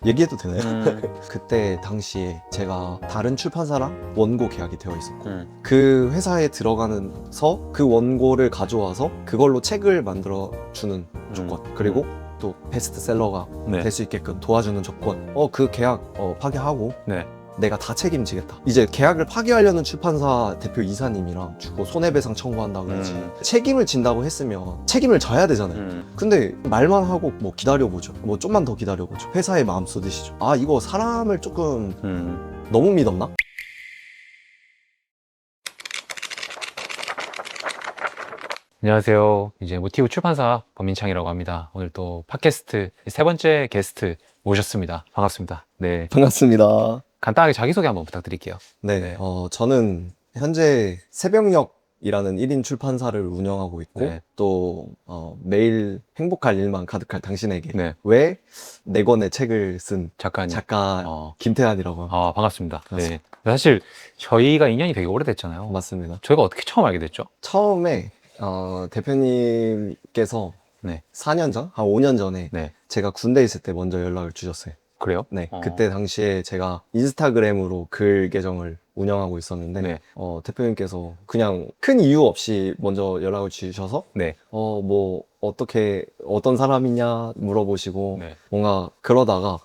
얘기해도 되나요? 그때 당시에 제가 다른 출판사랑 원고 계약이 되어 있었고 그 회사에 들어가면서 그 원고를 가져와서 그걸로 책을 만들어 주는 조건 그리고 또 베스트셀러가 네. 될 수 있게끔 도와주는 조건 그 계약 파기하고 네. 내가 다 책임지겠다. 이제 계약을 파기하려는 출판사 대표 이사님이랑 주고 손해배상 청구한다고 그러지 책임을 진다고 했으면 책임을 져야 되잖아요. 근데 말만 하고 뭐 기다려보죠. 뭐 좀만 더 기다려보죠. 회사의 마음 쏟으시죠. 아 이거 사람을 조금 너무 믿었나? 안녕하세요. 이제 모티브 출판사 범민창이라고 합니다. 오늘 또 팟캐스트 세 번째 게스트 모셨습니다. 반갑습니다. 네. 반갑습니다. 간단하게 자기소개 한번 부탁드릴게요. 네, 네. 저는 현재 새벽녘이라는 1인 출판사를 운영하고 있고 네. 또 매일 행복할 일만 가득할 당신에게 네. 왜 네 권의 책을 쓴 작가님. 작가 김태환이라고 합니다. 반갑습니다. 반갑습니다. 네. 사실 저희가 인연이 되게 오래됐잖아요. 맞습니다. 저희가 어떻게 처음 알게 됐죠? 처음에 대표님께서 네. 4년 전? 한 5년 전에 네. 제가 군대에 있을 때 먼저 연락을 주셨어요. 그래요? 네, 그때 당시에 제가 인스타그램으로 글 계정을 운영하고 있었는데 네. 대표님께서 그냥 큰 이유 없이 먼저 연락을 주셔서 네. 뭐 어떻게 어떤 사람이냐 물어보시고 네. 뭔가 그러다가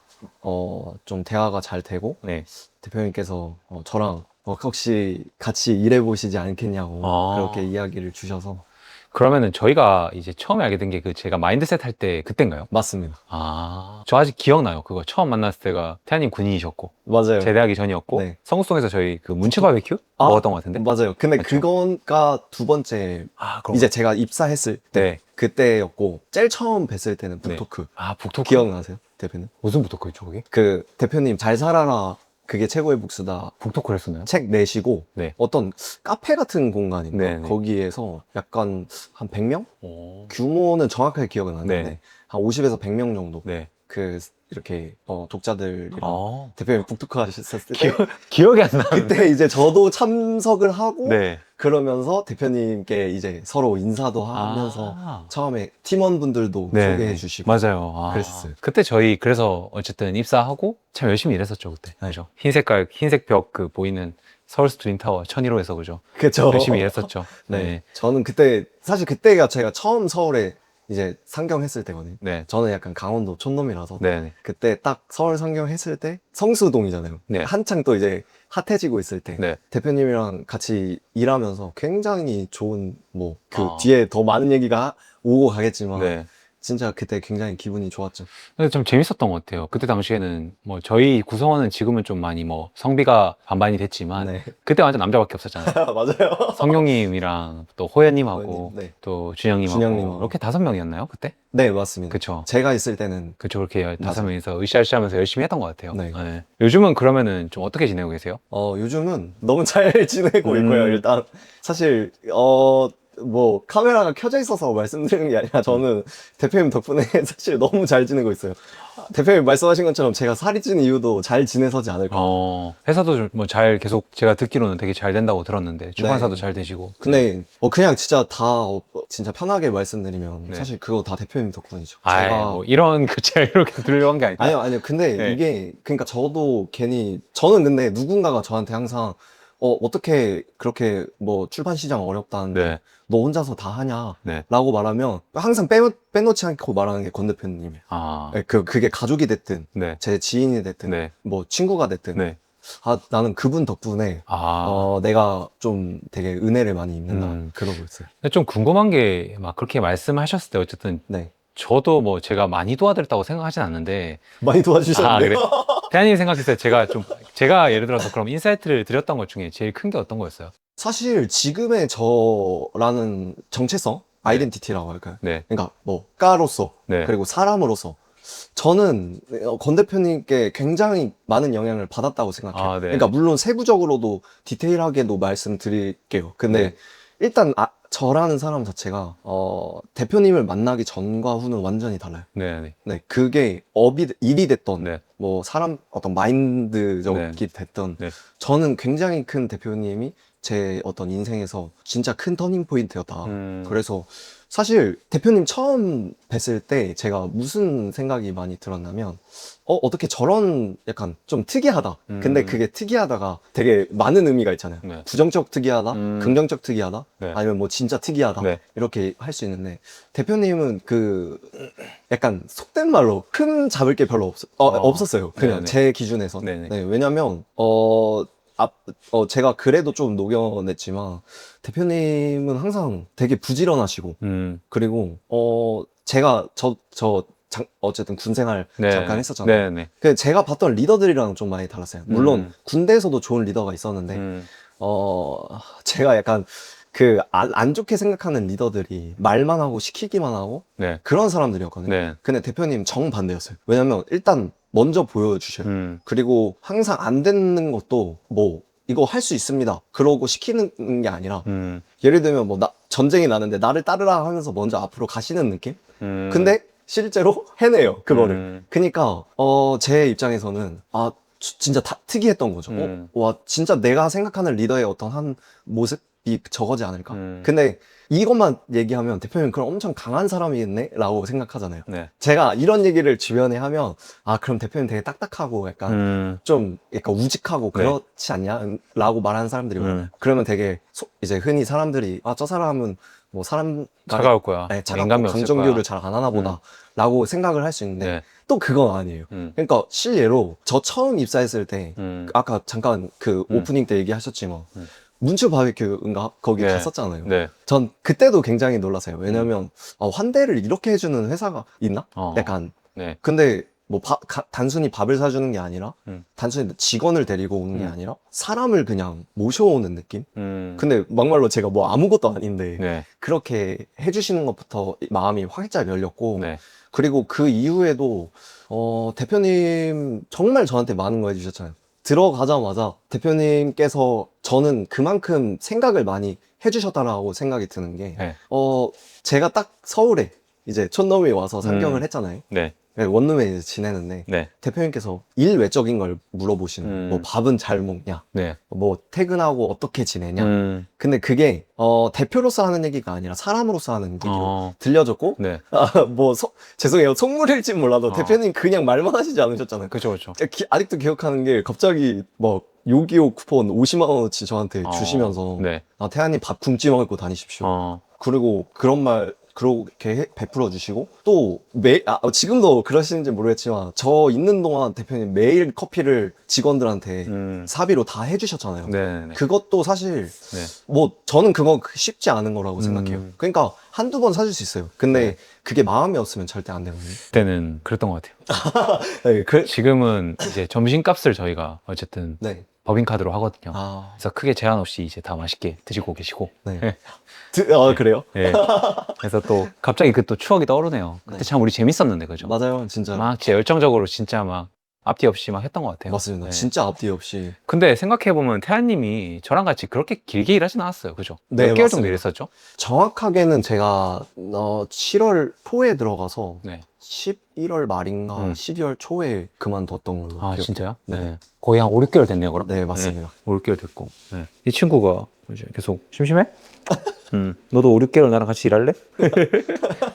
좀 대화가 잘 되고 네. 대표님께서 저랑 혹시 같이 일해보시지 않겠냐고 아. 그렇게 이야기를 주셔서 그러면은 저희가 이제 처음에 알게 된 게 그 제가 마인드셋 할 때 그때인가요? 맞습니다. 저 아직 기억나요. 그거 처음 만났을 때가 태아님 군인이셨고 맞아요. 제대하기 전이었고 네. 성수동에서 저희 그 문체 바베큐 먹었던 것 같은데. 맞아요. 근데 맞죠? 그거가 두 번째 그럼 이제 제가 입사했을 때 네. 그때였고 제일 처음 뵀을 때는 네. 북토크 북토크 기억나세요? 대표님? 무슨 북토크였죠 거기? 그 대표님 잘 살아라 그게 최고의 북수다 북토크를 했었나요? 책 내시고 네. 어떤 카페 같은 공간인가 네, 네. 거기에서 약간 한 100명? 오. 규모는 정확하게 기억은 안 나는데 네. 한 50에서 100명 정도 네. 그 이렇게 독자들이랑 아. 대표님 북토크 하셨을 때 기억이 안 나는데. 그때 이제 저도 참석을 하고 네. 그러면서 대표님께 이제 서로 인사도 하면서 처음에 팀원분들도 네, 소개해 네. 주시고 맞아요. 그랬었어요. 그때 저희 그래서 어쨌든 입사하고 참 열심히 일했었죠 그때. 그죠? 흰색 벽 그 보이는 서울 스트림타워 1001호에서 그죠? 그쵸. 열심히 일했었죠. 네. 저는 그때 사실 그때가 제가 처음 서울에 이제 상경했을 때거든요. 네. 저는 약간 강원도 촌놈이라서 네. 그때 딱 서울 상경했을 때 성수동이잖아요. 네. 한창 또 이제 핫해지고 있을 때 네. 대표님이랑 같이 일하면서 굉장히 좋은 뭐 그 아. 뒤에 더 많은 얘기가 오고 가겠지만 네. 진짜 그때 굉장히 기분이 좋았죠. 근데 좀 재밌었던 것 같아요. 그때 당시에는 뭐 저희 구성원은 지금은 좀 많이 뭐 성비가 반반이 됐지만 네. 그때 완전 남자밖에 없었잖아요. 맞아요. 성룡님이랑 또 호연님하고 호연님, 네. 또 준영님하고 준영님하고. 이렇게 5명이었나요 그때? 네, 맞습니다. 그쵸. 제가 있을 때는 그쵸. 그렇게 맞아요. 5명이서 으쌰으쌰하면서 열심히 했던 것 같아요. 네. 요즘은 그러면은 좀 어떻게 지내고 계세요? 요즘은 너무 잘 지내고 있고요. 일단 사실 뭐 카메라가 켜져 있어서 말씀드리는 게 아니라 저는 대표님 덕분에 사실 너무 잘 지내고 있어요. 대표님 말씀하신 것처럼 제가 살이 찐 이유도 잘 지내서지 않을까. 회사도 뭐 잘 계속 제가 듣기로는 되게 잘 된다고 들었는데 출판사도 네. 잘 되시고. 근데 그냥 진짜 다 진짜 편하게 말씀드리면 네. 사실 그거 다 대표님 덕분이죠. 뭐 이런 제가 이렇게 들으려고 한 게 아니라. 아니요. 근데 네. 이게 그러니까 저도 괜히 저는 근데 누군가가 저한테 항상 어떻게 그렇게 뭐 출판 시장 어렵다는데 네. 너 혼자서 다 하냐? 네. 라고 말하면 항상 빼놓지 않고 말하는 게 권 대표님이에요. 네, 그게 가족이 됐든 네. 제 지인이 됐든 네. 뭐 친구가 됐든 네. 나는 그분 덕분에 내가 좀 되게 은혜를 많이 입는다 그러고 있어요. 근데 좀 궁금한 게 막 그렇게 말씀하셨을 때 어쨌든 네. 저도 뭐 제가 많이 도와드렸다고 생각하진 않는데. 많이 도와주셨는데요. 그래? 태아님 생각했을 때 제가 예를 들어서 그럼 인사이트를 드렸던 것 중에 제일 큰 게 어떤 거였어요? 사실 지금의 저라는 정체성, 아이덴티티라고 할까요? 네. 그러니까 뭐 가로서 네. 그리고 사람으로서 저는 권 대표님께 굉장히 많은 영향을 받았다고 생각해요. 네. 그러니까 물론 세부적으로도 디테일하게도 말씀드릴게요. 근데 네. 일단 저라는 사람 자체가 대표님을 만나기 전과 후는 완전히 달라요. 네. 네, 그게 일이 됐던 네. 뭐 사람 어떤 마인드적이 됐던 네. 저는 굉장히 큰 대표님이 제 어떤 인생에서 진짜 큰 터닝 포인트였다. 그래서 사실 대표님 처음 뵀을 때 제가 무슨 생각이 많이 들었냐면 어떻게 저런 약간 좀 특이하다. 근데 그게 특이하다가 되게 많은 의미가 있잖아요. 네. 부정적 특이하다, 긍정적 특이하다, 네. 아니면 뭐 진짜 특이하다. 네. 이렇게 할 수 있는데 대표님은 그 약간 속된 말로 흠 잡을 게 별로 없었어요. 그냥 네네. 제 기준에서. 네네. 네, 왜냐면 제가 그래도 좀 녹여냈지만 대표님은 항상 되게 부지런하시고 그리고 제가 어쨌든 군 생활 네. 잠깐 했었잖아요. 네네. 그 제가 봤던 리더들이랑 좀 많이 달랐어요. 물론 군대에서도 좋은 리더가 있었는데 제가 약간 그 안 좋게 생각하는 리더들이 말만 하고 시키기만 하고 네. 그런 사람들이었거든요. 네. 근데 대표님 정반대였어요. 왜냐면 일단 먼저 보여주셔요. 그리고 항상 안 되는 것도 뭐 이거 할 수 있습니다. 그러고 시키는 게 아니라 예를 들면 뭐 전쟁이 나는데 나를 따르라 하면서 먼저 앞으로 가시는 느낌? 근데 실제로 해내요, 그거를. 그러니까 제 입장에서는 진짜 다 특이했던 거죠. 와, 진짜 내가 생각하는 리더의 어떤 한 모습이 저거지 않을까? 근데 이것만 얘기하면 대표님 그럼 엄청 강한 사람이겠네? 라고 생각하잖아요. 네. 제가 이런 얘기를 주변에 하면 그럼 대표님 되게 딱딱하고 약간 좀 약간 우직하고 네. 그렇지 않냐? 라고 말하는 사람들이 많아요. 그러면 되게 이제 흔히 사람들이 저 사람은 뭐 사람 차가울 거야. 네, 차갑고 인간미 없을 감정교류를 거야. 잘 안 하나 보다 라고 생각을 할 수 있는데 네. 또 그건 아니에요. 그러니까 실례로 저 처음 입사했을 때 아까 잠깐 그 오프닝 때 얘기하셨지만 문추 바비큐인가 거기 네. 갔었잖아요. 네. 전 그때도 굉장히 놀랐어요. 왜냐면 환대를 이렇게 해주는 회사가 있나? 약간 네. 근데 뭐 단순히 밥을 사주는 게 아니라 단순히 직원을 데리고 오는 게 음. 아니라 사람을 그냥 모셔오는 느낌? 음. 근데 막말로 제가 뭐 아무것도 아닌데 네. 그렇게 해주시는 것부터 마음이 활짝 열렸고 네. 그리고 그 이후에도 대표님 정말 저한테 많은 거 해주셨잖아요. 들어가자마자 대표님께서 저는 그만큼 생각을 많이 해주셨다라고 생각이 드는 게 네. 제가 딱 서울에 이제 촌놈이 와서 상경을 했잖아요. 네. 원룸에 이제 지내는데 네. 대표님께서 일 외적인 걸 물어보시는 뭐 밥은 잘 먹냐, 네. 뭐 퇴근하고 어떻게 지내냐. 근데 그게 대표로서 하는 얘기가 아니라 사람으로서 하는 얘기로 들려졌고 네. 뭐 죄송해요, 속물일지 몰라도 대표님 그냥 말만 하시지 않으셨잖아요. 그렇죠, 그렇죠. 아직도 기억하는 게 갑자기 뭐 요기요 쿠폰 50만 원어치 저한테 주시면서 네. 태아님 밥 굶지 먹고 다니십시오. 그리고 그런 말 그렇게 베풀어 주시고 또 지금도 그러시는지 모르겠지만 저 있는 동안 대표님 매일 커피를 직원들한테 사비로 다 해주셨잖아요. 네. 그것도 사실 네. 뭐 저는 그거 쉽지 않은 거라고 생각해요. 그러니까 한두 번 사줄 수 있어요. 근데 그게 마음이 없으면 절대 안 되거든요. 그때는 그랬던 것 같아요. 네, 지금은 이제 점심값을 저희가 어쨌든 네. 법인카드로 하거든요. 그래서 크게 제한 없이 이제 다 맛있게 드시고 계시고. 네. 그래요? 네. 그래서 또 갑자기 그 또 추억이 떠오르네요. 그때 네. 참 우리 재밌었는데, 그죠? 맞아요, 진짜. 막 진짜 열정적으로 진짜 막 앞뒤 없이 막 했던 것 같아요. 맞습니다. 네. 진짜 앞뒤 없이. 근데 생각해보면 태아님이 저랑 같이 그렇게 길게 일하진 않았어요. 그죠? 네, 몇 개월 정도 맞습니다. 일했었죠? 정확하게는 제가 7월 초에 들어가서 네. 11월 말인가 12월 초에 그만뒀던 걸로 기억해요. 진짜요? 네. 거의 한 5, 6개월 됐네요, 그럼? 네, 맞습니다. 5, 6개월 됐고. 네. 이 친구가 이제 계속 심심해? 너도 5, 6개월 나랑 같이 일할래?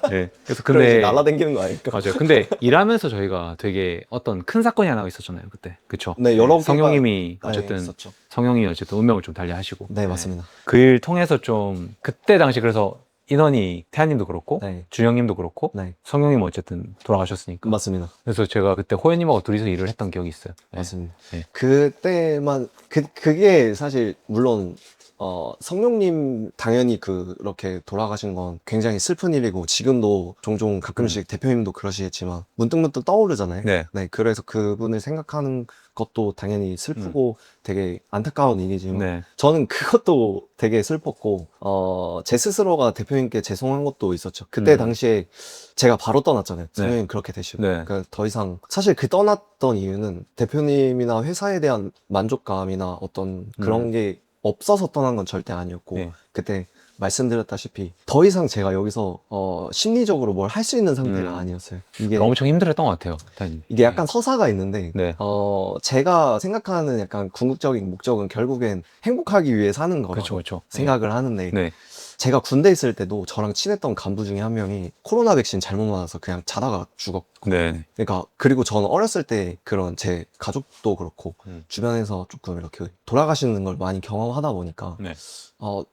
네. 그래서 그럼 이제 근데 날아다니는 거 아닐까? 맞아요. 근데 일하면서 저희가 되게 어떤 큰 사건이 하나 있었잖아요, 그때. 그쵸? 네, 여러 개가 성형님이 네, 어쨌든 있었죠. 성형이 어쨌든 운명을 좀 달리하시고. 네, 맞습니다. 그 일 통해서 좀 그때 당시 그래서 인원이 태아님도 그렇고 네. 준영님도 그렇고 네, 성형님 어쨌든 돌아가셨으니까. 맞습니다. 그래서 제가 그때 호연님하고 둘이서 일을 했던 기억이 있어요. 네. 맞습니다. 네. 그때만 그게 사실 물론 성룡님 당연히 그렇게 돌아가신 건 굉장히 슬픈 일이고 지금도 종종 가끔씩 대표님도 그러시겠지만 문득문득 떠오르잖아요. 네. 네, 그래서 그분을 생각하는 것도 당연히 슬프고 되게 안타까운 일이지만 네. 저는 그것도 되게 슬펐고 제 스스로가 대표님께 죄송한 것도 있었죠. 그때 당시에 제가 바로 떠났잖아요. 성룡님 그렇게 되시고. 네. 그러니까 더 이상 사실 그 떠났던 이유는 대표님이나 회사에 대한 만족감이나 어떤 그런 게 없어서 떠난 건 절대 아니었고 네. 그때 말씀드렸다시피 더 이상 제가 여기서 심리적으로 뭘 할 수 있는 상태가 아니었어요. 이게 엄청 힘들었던 것 같아요. 태아님. 이게 약간 서사가 있는데 네. 제가 생각하는 약간 궁극적인 목적은 결국엔 행복하기 위해 사는 거라고 그렇죠. 생각을 하는데 네. 제가 군대 있을 때도 저랑 친했던 간부 중에 한 명이 코로나 백신 잘못 맞아서 그냥 자다가 죽었고. 네. 그러니까 그리고 저는 어렸을 때 그런 제 가족도 그렇고 주변에서 조금 이렇게 돌아가시는 걸 많이 경험하다 보니까 네.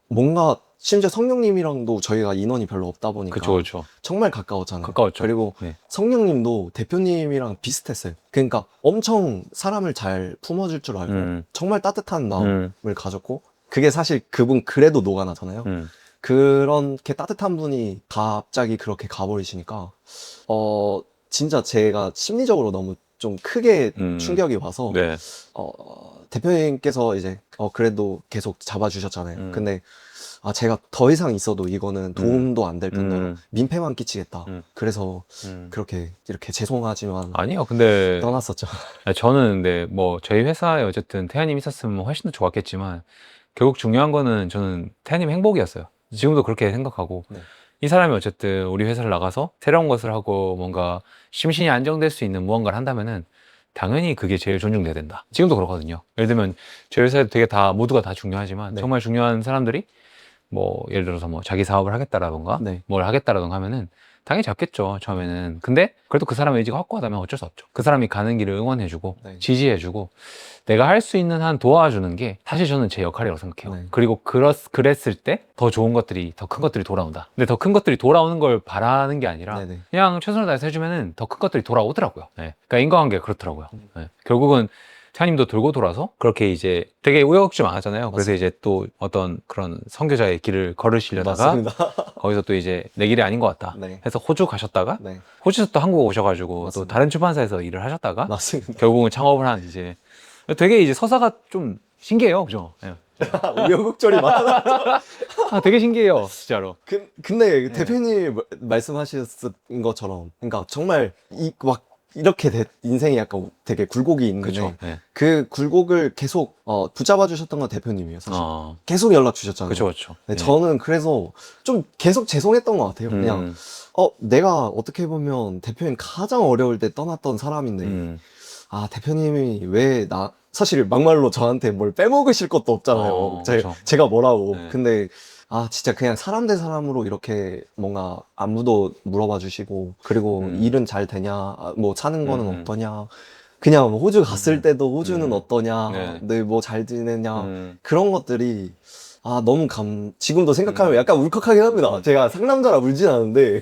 뭔가 심지어 성령님이랑도 저희가 인원이 별로 없다 보니까 그렇죠. 정말 가까웠잖아요. 가까웠죠. 그리고 네. 성령님도 대표님이랑 비슷했어요. 그러니까 엄청 사람을 잘 품어줄 줄 알고 정말 따뜻한 마음을 가졌고 그게 사실 그분 그래도 녹아나잖아요. 그렇게 따뜻한 분이 갑자기 그렇게 가버리시니까 진짜 제가 심리적으로 너무 좀 크게 충격이 와서 네. 대표님께서 이제 그래도 계속 잡아주셨잖아요. 근데 제가 더 이상 있어도 이거는 도움도 안 될 뿐더러 민폐만 끼치겠다. 그래서 그렇게 이렇게 죄송하지만 아니요. 근데 떠났었죠. 저는 근데 뭐 저희 회사에 어쨌든 태아님 있었으면 훨씬 더 좋았겠지만 결국 중요한 거는 저는 태아님 행복이었어요. 지금도 그렇게 생각하고 네. 이 사람이 어쨌든 우리 회사를 나가서 새로운 것을 하고 뭔가 심신이 안정될 수 있는 무언가를 한다면은 당연히 그게 제일 존중돼야 된다. 지금도 그렇거든요. 예를 들면 저희 회사에도 되게 다 모두가 다 중요하지만 네. 정말 중요한 사람들이 뭐 예를 들어서 뭐 자기 사업을 하겠다라던가 네. 뭘 하겠다라던가 하면은 당연히 잡겠죠, 처음에는. 근데 그래도 그 사람의 의지가 확고하다면 어쩔 수 없죠. 그 사람이 가는 길을 응원해주고 네. 지지해주고 내가 할 수 있는 한 도와주는 게 사실 저는 제 역할이라고 생각해요. 네. 그리고 그랬을 때 더 좋은 것들이, 더 큰 것들이 돌아온다. 근데 더 큰 것들이 돌아오는 걸 바라는 게 아니라 네네. 그냥 최선을 다해서 해주면은 더 큰 것들이 돌아오더라고요. 네. 그러니까 인과관계가 그렇더라고요. 네. 결국은 태아님도 돌고 돌아서 그렇게 이제 되게 우여곡절 많았잖아요. 그래서 이제 또 어떤 그런 선교자의 길을 걸으시려다가 맞습니다. 거기서 또 이제 내 길이 아닌 것 같다 네. 해서 호주 가셨다가 네. 호주에서 또 한국 오셔가지고 맞습니다. 또 다른 출판사에서 일을 하셨다가 맞습니다. 결국은 창업을 한 이제 되게 이제 서사가 좀 신기해요. 그죠? 네. 우여곡절이 많아. 되게 신기해요. 진짜로. 근데 대표님 말씀하셨던 것처럼 그러니까 정말 이렇게 인생이 약간 되게 굴곡이 있는데 그쵸. 네. 그 굴곡을 계속 붙잡아 주셨던 건 대표님이에요. 사실 계속 연락 주셨잖아요. 그쵸. 네, 저는 그래서 좀 계속 죄송했던 것 같아요. 그냥 내가 어떻게 보면 대표님 가장 어려울 때 떠났던 사람인데 대표님이 왜 사실 막말로 저한테 뭘 빼먹으실 것도 없잖아요. 제가 뭐라고. 네. 근데 진짜 그냥 사람 대 사람으로 이렇게 뭔가 안부도 물어봐 주시고 그리고 일은 잘 되냐, 뭐 사는 거는 어떠냐, 그냥 뭐 호주 갔을 때도 호주는 어떠냐, 네. 늘 뭐 잘 지내냐, 그런 것들이 너무 지금도 생각하면 약간 울컥하긴 합니다. 제가 상남자라 울진 않은데.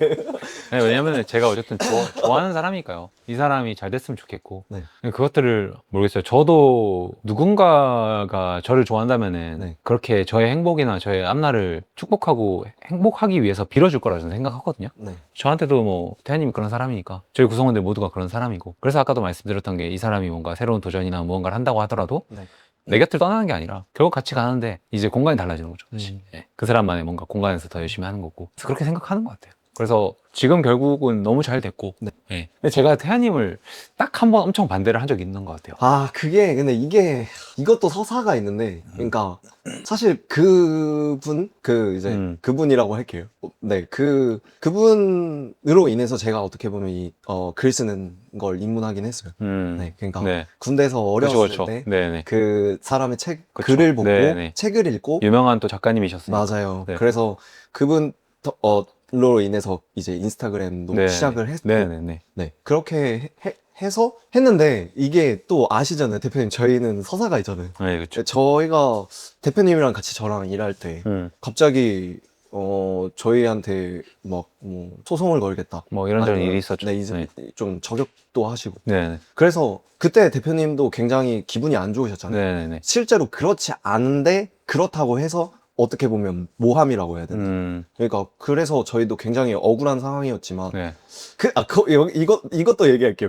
네, 왜냐면 제가 어쨌든 좋아하는 사람이니까요. 이 사람이 잘 됐으면 좋겠고. 네. 그것들을 모르겠어요. 저도 누군가가 저를 좋아한다면은 네. 그렇게 저의 행복이나 저의 앞날을 축복하고 행복하기 위해서 빌어줄 거라 저는 생각하거든요. 네. 저한테도 뭐 태아님이 그런 사람이니까 저희 구성원들 모두가 그런 사람이고, 그래서 아까도 말씀드렸던 게 이 사람이 뭔가 새로운 도전이나 무언가를 한다고 하더라도 네. 내 곁을 떠나는 게 아니라 결국 같이 가는데 이제 공간이 달라지는 거죠. 네. 그 사람만의 뭔가 공간에서 더 열심히 하는 거고, 그래서 그렇게 생각하는 것 같아요. 그래서 지금 결국은 너무 잘 됐고. 네. 네. 근데 제가 태아님을 딱 한 번 엄청 반대를 한 적이 있는 것 같아요. 근데 이것도 서사가 있는데, 그러니까, 사실 그분이라고 할게요. 네, 그분으로 인해서 제가 어떻게 보면 글 쓰는 걸 입문하긴 했어요. 네, 그러니까, 네. 군대에서 어렸을 그쵸. 때, 네네. 그 사람의 그쵸. 글을 보고, 네네. 책을 읽고, 유명한 또 작가님이셨으니까. 맞아요. 네. 그래서 그분로 인해서 이제 인스타그램도 네. 시작을 했고, 네네네. 네, 그렇게 해서 했는데 이게 또 아시잖아요, 대표님. 저희는 서사가 있잖아요. 네, 그쵸. 저희가 대표님이랑 같이 저랑 일할 때 갑자기 저희한테 막 소송을 걸겠다, 뭐 이런저런 아니면, 일이 있었죠. 네, 이제 좀 저격도 하시고. 네네. 그래서 그때 대표님도 굉장히 기분이 안 좋으셨잖아요. 네네네. 실제로 그렇지 않은데 그렇다고 해서 어떻게 보면 모함이라고 해야 되나. 그러니까 그래서 저희도 굉장히 억울한 상황이었지만, 네. 이것도 얘기할게요.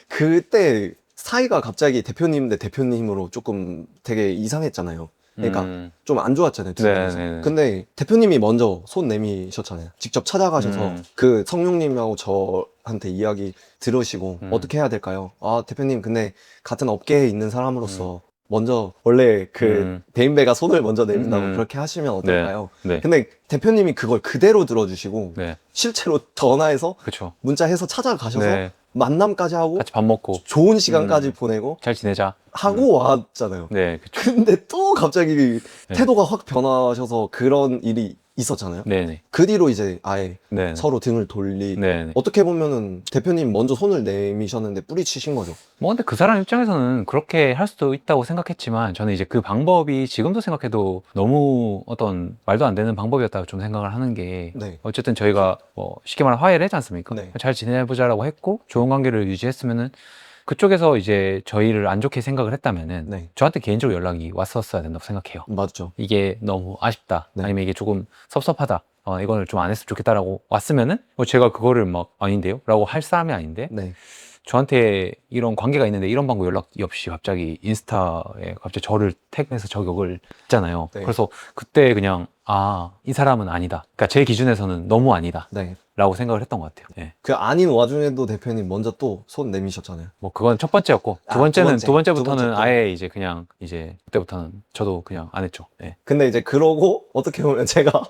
그때 사이가 갑자기 대표님 대 대표님으로 조금 되게 이상했잖아요. 그러니까 좀 안 좋았잖아요, 두 분이서. 네네네. 근데 대표님이 먼저 손 내미셨잖아요. 직접 찾아가셔서 그 성룡님하고 저한테 이야기 들으시고 어떻게 해야 될까요? 대표님, 근데 같은 업계에 있는 사람으로서 먼저 원래 대인배가 손을 먼저 내민다고 그렇게 하시면 어떨까요? 네. 근데 대표님이 그걸 그대로 들어주시고 네. 실제로 전화해서 그쵸. 문자해서 찾아가셔서 네. 만남까지 하고 같이 밥 먹고 좋은 시간까지 보내고 잘 지내자 하고 왔잖아요. 네, 그쵸. 근데 또 갑자기 네. 태도가 확 변하셔서 그런 일이 있었잖아요. 네네. 그 뒤로 이제 아예 네. 서로 등을 돌리. 네네. 어떻게 보면은 대표님 먼저 손을 내미셨는데 뿌리치신 거죠. 뭐 근데 그 사람 입장에서는 그렇게 할 수도 있다고 생각했지만 저는 이제 그 방법이 지금도 생각해도 너무 어떤 말도 안 되는 방법이었다고 좀 생각을 하는 게 네. 어쨌든 저희가 뭐 쉽게 말하면 화해를 했지 않습니까? 네. 잘 지내보자라고 했고 좋은 관계를 유지했으면은 그쪽에서 이제 저희를 안 좋게 생각을 했다면은 네. 저한테 개인적으로 연락이 왔었어야 된다고 생각해요. 맞죠. 이게 너무 아쉽다. 네. 아니면 이게 조금 섭섭하다. 이거를 좀 안 했으면 좋겠다라고 왔으면은 제가 그거를 막 아닌데요? 라고 할 사람이 아닌데 네. 저한테 이런 관계가 있는데 이런 방법 연락이 없이 갑자기 인스타에 갑자기 저를 태그해서 저격을 했잖아요. 네. 그래서 그때 그냥 이 사람은 아니다. 그러니까 제 기준에서는 너무 아니다. 네. 라고 생각을 했던 것 같아요. 네. 그 아닌 와중에도 대표님 먼저 또 손 내미셨잖아요. 뭐 그건 첫 번째였고 아, 두 번째는 두 번째 두 번째부터는 거. 아예 이제 그냥 이제 그때부터는 저도 그냥 안 했죠. 네. 근데 이제 그러고 어떻게 보면 제가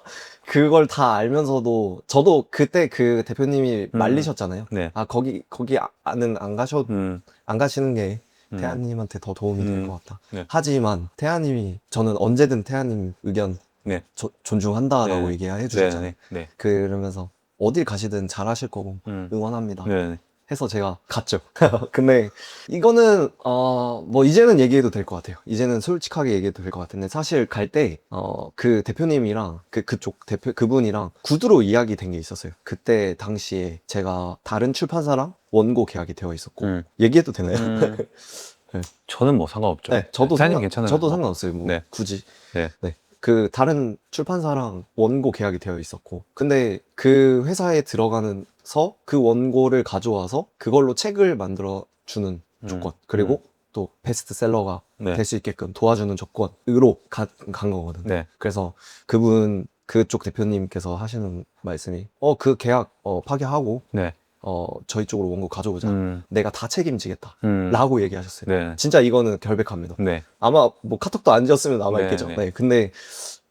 그걸 다 알면서도 저도 그때 그 대표님이 말리셨잖아요. 네. 거기 안은 안 가시는 게 태아님한테 더 도움이 될 것 같다. 네. 하지만 태아님이 저는 언제든 태아님 의견 네. 존중한다라고 네. 얘기해 주셨잖아요. 네. 그러면서 어딜 가시든 잘하실 거고 응원합니다. 네. 해서 제가 갔죠. 근데 이거는 뭐 이제는 얘기해도 될 것 같아요. 이제는 솔직하게 얘기해도 될 것 같은데 사실 갈 때 그 대표님이랑 그쪽 그분이랑 구두로 이야기된 게 있었어요. 그때 당시에 제가 다른 출판사랑 원고 계약이 되어 있었고 얘기해도 되나요? 저는 뭐 상관없죠. 네, 저도 괜찮아요. 저도 상관없어요. 뭐 네. 굳이. 네. 그 다른 출판사랑 원고 계약이 되어 있었고, 근데 그 회사에 들어가면서 그 원고를 가져와서 그걸로 책을 만들어 주는 조건, 그리고 또 베스트셀러가 네. 될 수 있게끔 도와주는 조건으로 간 거거든. 네. 그래서 그쪽 대표님께서 하시는 말씀이 그 계약 파기하고 네. 저희 쪽으로 원고 가져오자. 내가 다 책임지겠다. 라고 얘기하셨어요. 네. 진짜 이거는 결백합니다. 네. 아마 뭐 카톡도 안 지었으면 남아있겠죠. 네. 네. 근데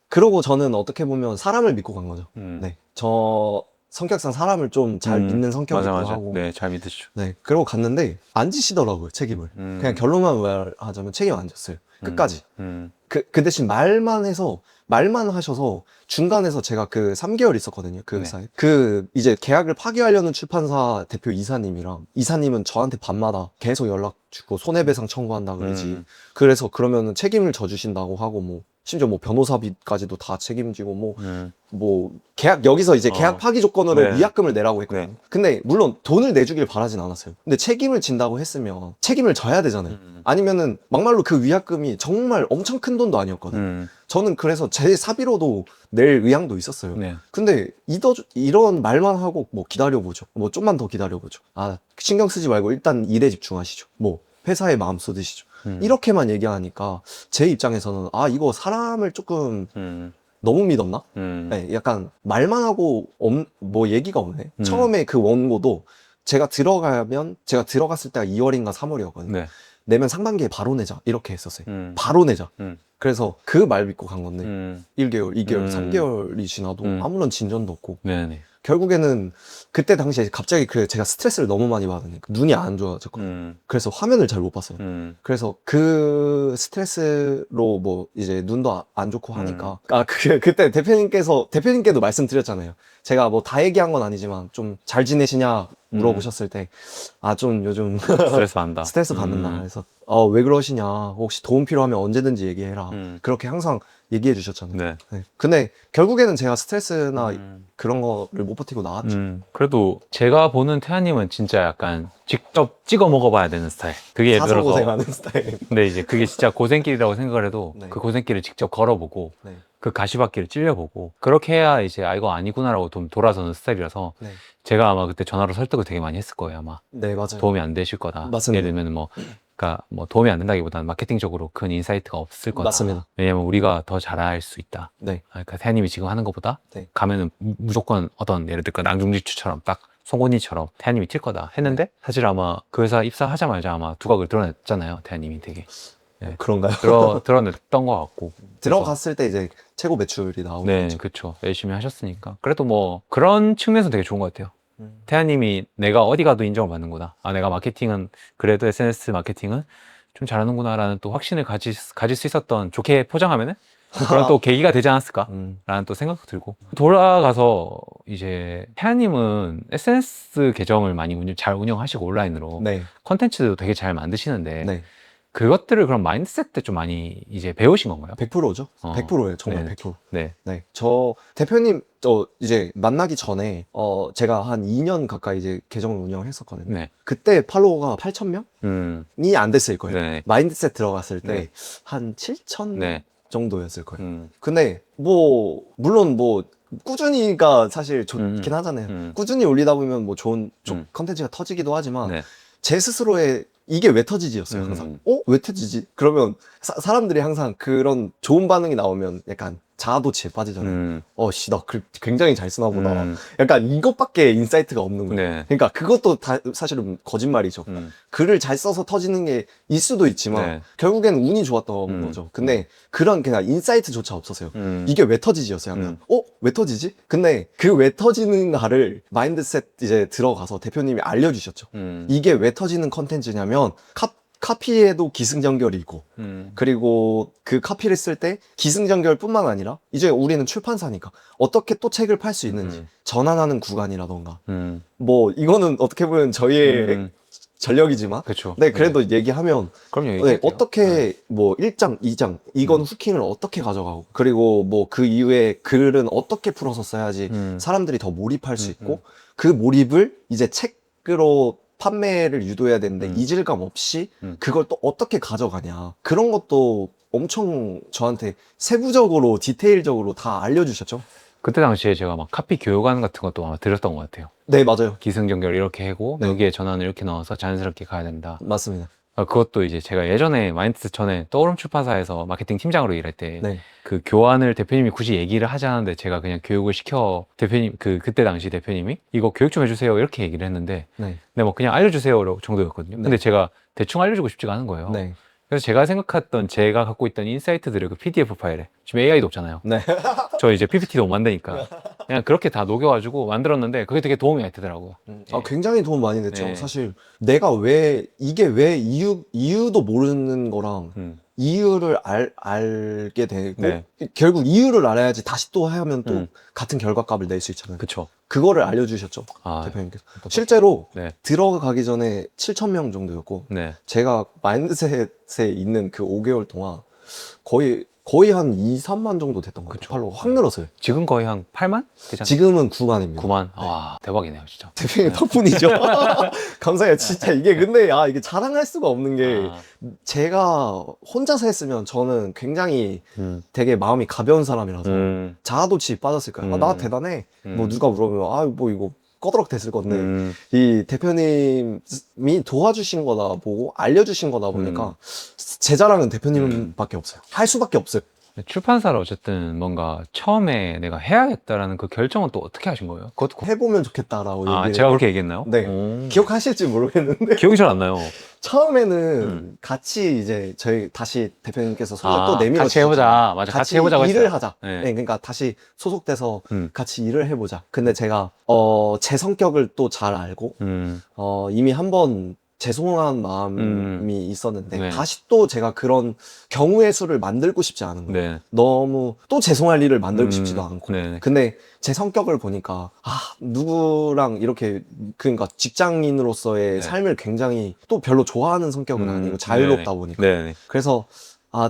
그러고 저는 어떻게 보면 사람을 믿고 간 거죠. 네. 저 성격상 사람을 좀 잘 믿는 성격이기도 맞아. 하고. 네, 잘 믿으시죠. 네. 그러고 갔는데 안 지시더라고요, 책임을. 그냥 결론만 말하자면 책임 안 졌어요. 끝까지. 그 대신 말만 하셔서 중간에서 제가 그 3개월 있었거든요, 그 회사에. 이제 계약을 파기하려는 출판사 대표 이사님은 저한테 밤마다 계속 연락 주고 손해배상 청구한다 그러지. 그래서 그러면은 책임을 져주신다고 하고 뭐 심지어 뭐 변호사비까지도 다 책임지고 뭐 여기서 이제 계약 파기 조건으로 위약금을 내라고 했거든요. 근데 물론 돈을 내주길 바라진 않았어요. 근데 책임을 진다고 했으면 책임을 져야 되잖아요. 아니면은 막말로 그 위약금이 정말 엄청 큰 돈도 아니었거든요. 저는 그래서 제 사비로도 낼 의향도 있었어요. 네. 근데 이런 말만 하고 뭐 기다려보죠. 뭐 좀만 더 기다려보죠. 신경 쓰지 말고 일단 일에 집중하시죠. 뭐 회사에 마음 쏟으시죠. 이렇게만 얘기하니까 제 입장에서는 이거 사람을 조금 너무 믿었나? 네, 약간 말만 하고 뭐 얘기가 없네. 처음에 그 원고도 제가 들어갔을 때가 2월인가 3월이었거든요. 네. 내면 상반기에 바로 내자 이렇게 했었어요. 바로 내자. 그래서 그 말 믿고 간 건데 1개월, 2개월, 3개월이 지나도 아무런 진전도 없고 네. 결국에는 그때 당시에 갑자기 제가 스트레스를 너무 많이 받으니까 눈이 안 좋아졌거든요. 그래서 화면을 잘 못 봤어요. 그래서 그 스트레스로 뭐 이제 눈도 안 좋고 하니까 그때 대표님께도 말씀드렸잖아요. 제가 뭐 다 얘기한 건 아니지만 좀 잘 지내시냐 물어보셨을 때 좀 요즘 스트레스 받는다. 스트레스 받는다. 그래서 왜 그러시냐, 혹시 도움 필요하면 언제든지 얘기해라. 그렇게 항상 얘기해 주셨잖아요. 네. 네. 근데 결국에는 제가 스트레스나 그런 거를 못 버티고 나왔죠. 그래도 제가 보는 태아님은 진짜 약간 직접 찍어 먹어봐야 되는 스타일. 그게 예를 사서 들어서 고생하는 스타일. 근데 이제 그게 진짜 고생길이라고 생각을 해도 네. 그 고생길을 직접 걸어보고 네. 그 가시밭길을 찔려보고 그렇게 해야 이제 이거 아니구나라고 좀 돌아서는 스타일이라서 네. 제가 아마 그때 전화로 설득을 되게 많이 했을 거예요. 아마 네, 맞아요. 도움이 안 되실 거다. 맞습니다. 예를 들면 그러니까 도움이 안 된다기보다는 마케팅적으로 큰 인사이트가 없을 거다. 맞습니다. 왜냐면 우리가 더 잘할 수 있다. 네. 그러니까 태아님이 지금 하는 것보다 네. 가면은 무조건 예를 들어 낭중지추처럼 딱 송곳니처럼 태아님이 튈 거다 했는데 사실 아마 그 회사 입사하자마자 아마 두각을 드러냈잖아요. 태아님이 되게 그런가요? 드러냈던 것 같고 들어갔을 때 이제 최고 매출이 나오는 네, 거죠. 그렇죠. 열심히 하셨으니까 그래도 뭐 그런 측면에서 되게 좋은 것 같아요. 태아님이 내가 어디 가도 인정을 받는구나. 내가 마케팅은 그래도 SNS 마케팅은 좀 잘하는구나라는 또 확신을 가질 수 있었던, 좋게 포장하면은 그런 또 계기가 되지 않았을까? 음. 라는 또 생각도 들고. 돌아가서 이제 태아님은 SNS 계정을 많이 잘 운영하시고 온라인으로 네. 컨텐츠도 되게 잘 만드시는데 네. 그것들을 그럼 마인드셋 때 좀 많이 이제 배우신 건가요? 100%죠. 어. 100%예요. 정말 네. 100%. 네. 네. 저 대표님 이제 만나기 전에 제가 한 2년 가까이 이제 계정을 운영했었거든요. 네. 그때 팔로워가 8,000명이 음. 안 됐을 거예요. 네. 마인드셋 들어갔을 때 네. 한 7,000 네. 정도였을 거예요. 음. 근데 물론 꾸준히가 사실 좋긴 하잖아요. 꾸준히 올리다 보면 뭐 좋은 컨텐츠가 터지기도 하지만 네. 제 스스로의 이게 왜 터지지였어요, 항상. 왜 터지지? 그러면 사람들이 항상 그런 좋은 반응이 나오면 약간 자아도취에 빠지잖아요. 나 글 굉장히 잘 쓰나 보다. 약간 이것밖에 인사이트가 없는 거예요. 네. 그러니까 그것도 다 사실은 거짓말이죠. 글을 잘 써서 터지는 게 일 수도 있지만 네. 결국에는 운이 좋았던 거죠. 근데 그런 그냥 인사이트조차 없었어요. 이게 왜 터지지였어요, 항상. 왜 터지지? 근데 그 왜 터지는가를 마인드셋 이제 들어가서 대표님이 알려주셨죠. 이게 왜 터지는 컨텐츠냐면 카피에도 기승전결이 있고 그리고 그 카피를 쓸 때 기승전결뿐만 아니라 이제 우리는 출판사니까 어떻게 또 책을 팔 수 있는지 전환하는 구간이라던가 뭐 이거는 어떻게 보면 저희의 전력이지만 그렇죠. 네 그래도 얘기하면 그럼요. 네, 얘기할게요. 어떻게 뭐 1장, 2장 이건 후킹을 어떻게 가져가고 그리고 뭐 그 이후에 글은 어떻게 풀어서 써야지 사람들이 더 몰입할 수 있고 그 몰입을 이제 책으로 판매를 유도해야 되는데 이질감 없이 그걸 또 어떻게 가져가냐 그런 것도 엄청 저한테 세부적으로 디테일적으로 다 알려주셨죠. 그때 당시에 제가 막 카피 교육안 같은 것도 아마 드렸던 것 같아요. 네 맞아요. 기승전결 이렇게 하고 네. 여기에 전환을 이렇게 넣어서 자연스럽게 가야 된다. 맞습니다. 그것도 이제 제가 예전에 마인드셋 전에 떠오름 출판사에서 마케팅 팀장으로 일할 때 네. 그 교환을 대표님이 굳이 얘기를 하지 않았는데 제가 그냥 교육을 시켜 대표님 그때 당시 대표님이 이거 교육 좀 해주세요 이렇게 얘기를 했는데 네. 근데 뭐 그냥 알려주세요 정도였거든요. 네. 근데 제가 대충 알려주고 싶지가 않은 거예요. 네. 그래서 제가 생각했던 제가 갖고 있던 인사이트들을 그 PDF 파일에 지금 AI도 없잖아요. 네. 저 이제 PPT도 못 만드니까 그냥 그렇게 다 녹여가지고 만들었는데 그게 되게 도움이 많이 되더라고요. 굉장히 도움 많이 됐죠. 네. 사실 내가 이게 왜 이유도 모르는 거랑 이유를 알게 되고 네. 결국 이유를 알아야지 다시 또 하면 또 같은 결과값을 낼 수 있잖아요. 그쵸. 그거를 알려주셨죠. 아, 대표님께서. 실제로 네. 들어가기 전에 7,000명 정도였고 네. 제가 마인드셋에 있는 그 5개월 동안 거의 한 2, 3만 정도 됐던 거예요. 그쵸. 팔로워 확 늘었어요. 지금 거의 한 8만? 되잖아요. 지금은 9만입니다. 9만? 와, 대박이네요, 진짜. 대표님 덕분이죠. 감사해요. 진짜 근데 이게 자랑할 수가 없는 게 제가 혼자서 했으면 저는 굉장히 되게 마음이 가벼운 사람이라서 자아도취 빠졌을 거예요. 나 대단해. 뭐 누가 물어보면 뭐 이거 꺼드럭 됐을 건데 이 대표님이 도와주신 거다 보고 알려주신 거다 보니까 제 자랑은 대표님밖에 없어요. 할 수밖에 없어요. 출판사를 어쨌든 뭔가 처음에 내가 해야겠다라는 그 결정은 또 어떻게 하신 거예요? 그것도 해보면 좋겠다라고 아, 얘기를 제가 그렇게 얘기했나요? 네. 오. 기억하실지 모르겠는데 기억이 잘 안 나요. 처음에는 같이 이제 저희 다시 대표님께서 손을 또 내밀어 같이 해보자. 맞아, 같이 해보자고 일을 했어요. 하자. 네. 네, 그러니까 다시 소속돼서 음. 같이 일을 해보자. 근데 제가 제 성격을 또 잘 알고 이미 한번 죄송한 마음이 있었는데 네. 다시 또 제가 그런 경우의 수를 만들고 싶지 않은 거예요. 네. 너무 또 죄송할 일을 만들고 싶지도 않고. 네. 근데 제 성격을 보니까 누구랑 이렇게 그러니까 직장인으로서의 네. 삶을 굉장히 또 별로 좋아하는 성격은 아니고 자유롭다 보니까 네. 그래서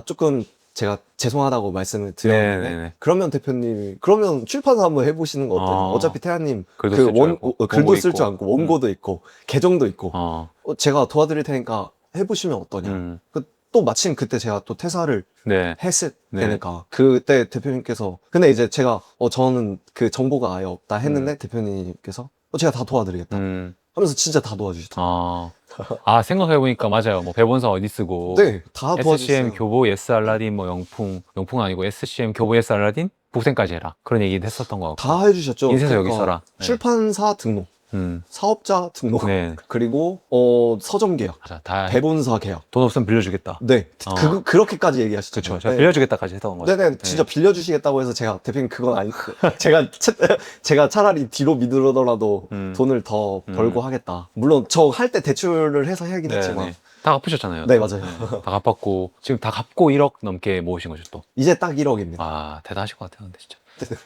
조금 제가 죄송하다고 말씀을 드렸는데 네. 그러면 대표님이 그러면 출판사 한번 해보시는 거 어떠냐. 어차피 태아님 글도 쓸 줄 알고, 글도 쓸 줄 원고 알고 원고도 있고 계정도 있고 어. 제가 도와드릴 테니까 해보시면 어떠냐. 또 마침 그때 제가 또 퇴사를 네. 했을 네. 때니까 그때 대표님께서 근데 이제 제가 저는 그 정보가 아예 없다 했는데 대표님께서 제가 다 도와드리겠다 하면서 진짜 다 도와주시더라고요. 생각해보니까 맞아요. 뭐 배본사 어디 쓰고. 네, 다 도와주셨어요. SCM 교보 예스 알라딘 뭐 영풍 아니고 SCM 교보 예스 알라딘 복생까지 해라. 그런 얘기도 했었던 거 같고. 다 해주셨죠. 인쇄서 여기 써라. 네. 출판사 등록, 사업자 등록, 네. 그리고 서점 계약, 맞아. 다 대본사 계약. 돈 없으면 빌려주겠다. 네, 그렇게까지 얘기하시죠. 그렇죠. 제가 빌려주겠다까지 했던 거죠. 네네, 진짜 빌려주시겠다고 해서 제가 대표님 그건 아니, 제가 차라리 뒤로 미루더라도 돈을 더 벌고 하겠다. 물론 저 할 때 대출을 해서 하긴 했지만 다 갚으셨잖아요. 네, 맞아요. 다 갚았고 지금 다 갚고 1억 넘게 모으신 거죠 또. 이제 딱 1억입니다. 아 대단하실 것 같아요, 근데 진짜.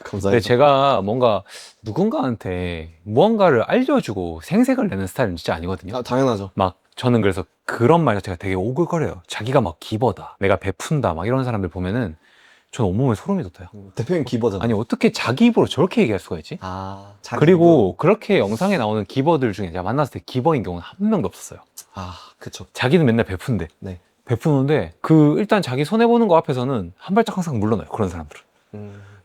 감사합니다. 근데 제가 뭔가 누군가한테 무언가를 알려주고 생색을 내는 스타일은 진짜 아니거든요. 아, 당연하죠. 막 저는 그래서 그런 말 자체가 되게 오글거려요. 자기가 막 기버다, 내가 베푼다, 막 이런 사람들 보면은 저는 온몸에 소름이 돋아요. 대표님 기버잖아요. 아니 어떻게 자기 입으로 저렇게 얘기할 수가 있지? 아, 자기 그리고 그렇게 영상에 나오는 기버들 중에 제가 만났을 때 기버인 경우는 한 명도 없었어요. 아, 그쵸. 자기는 맨날 베푼대. 네. 베푸는데 그 일단 자기 손해보는 거 앞에서는 한 발짝 항상 물러나요, 그런 사람들은.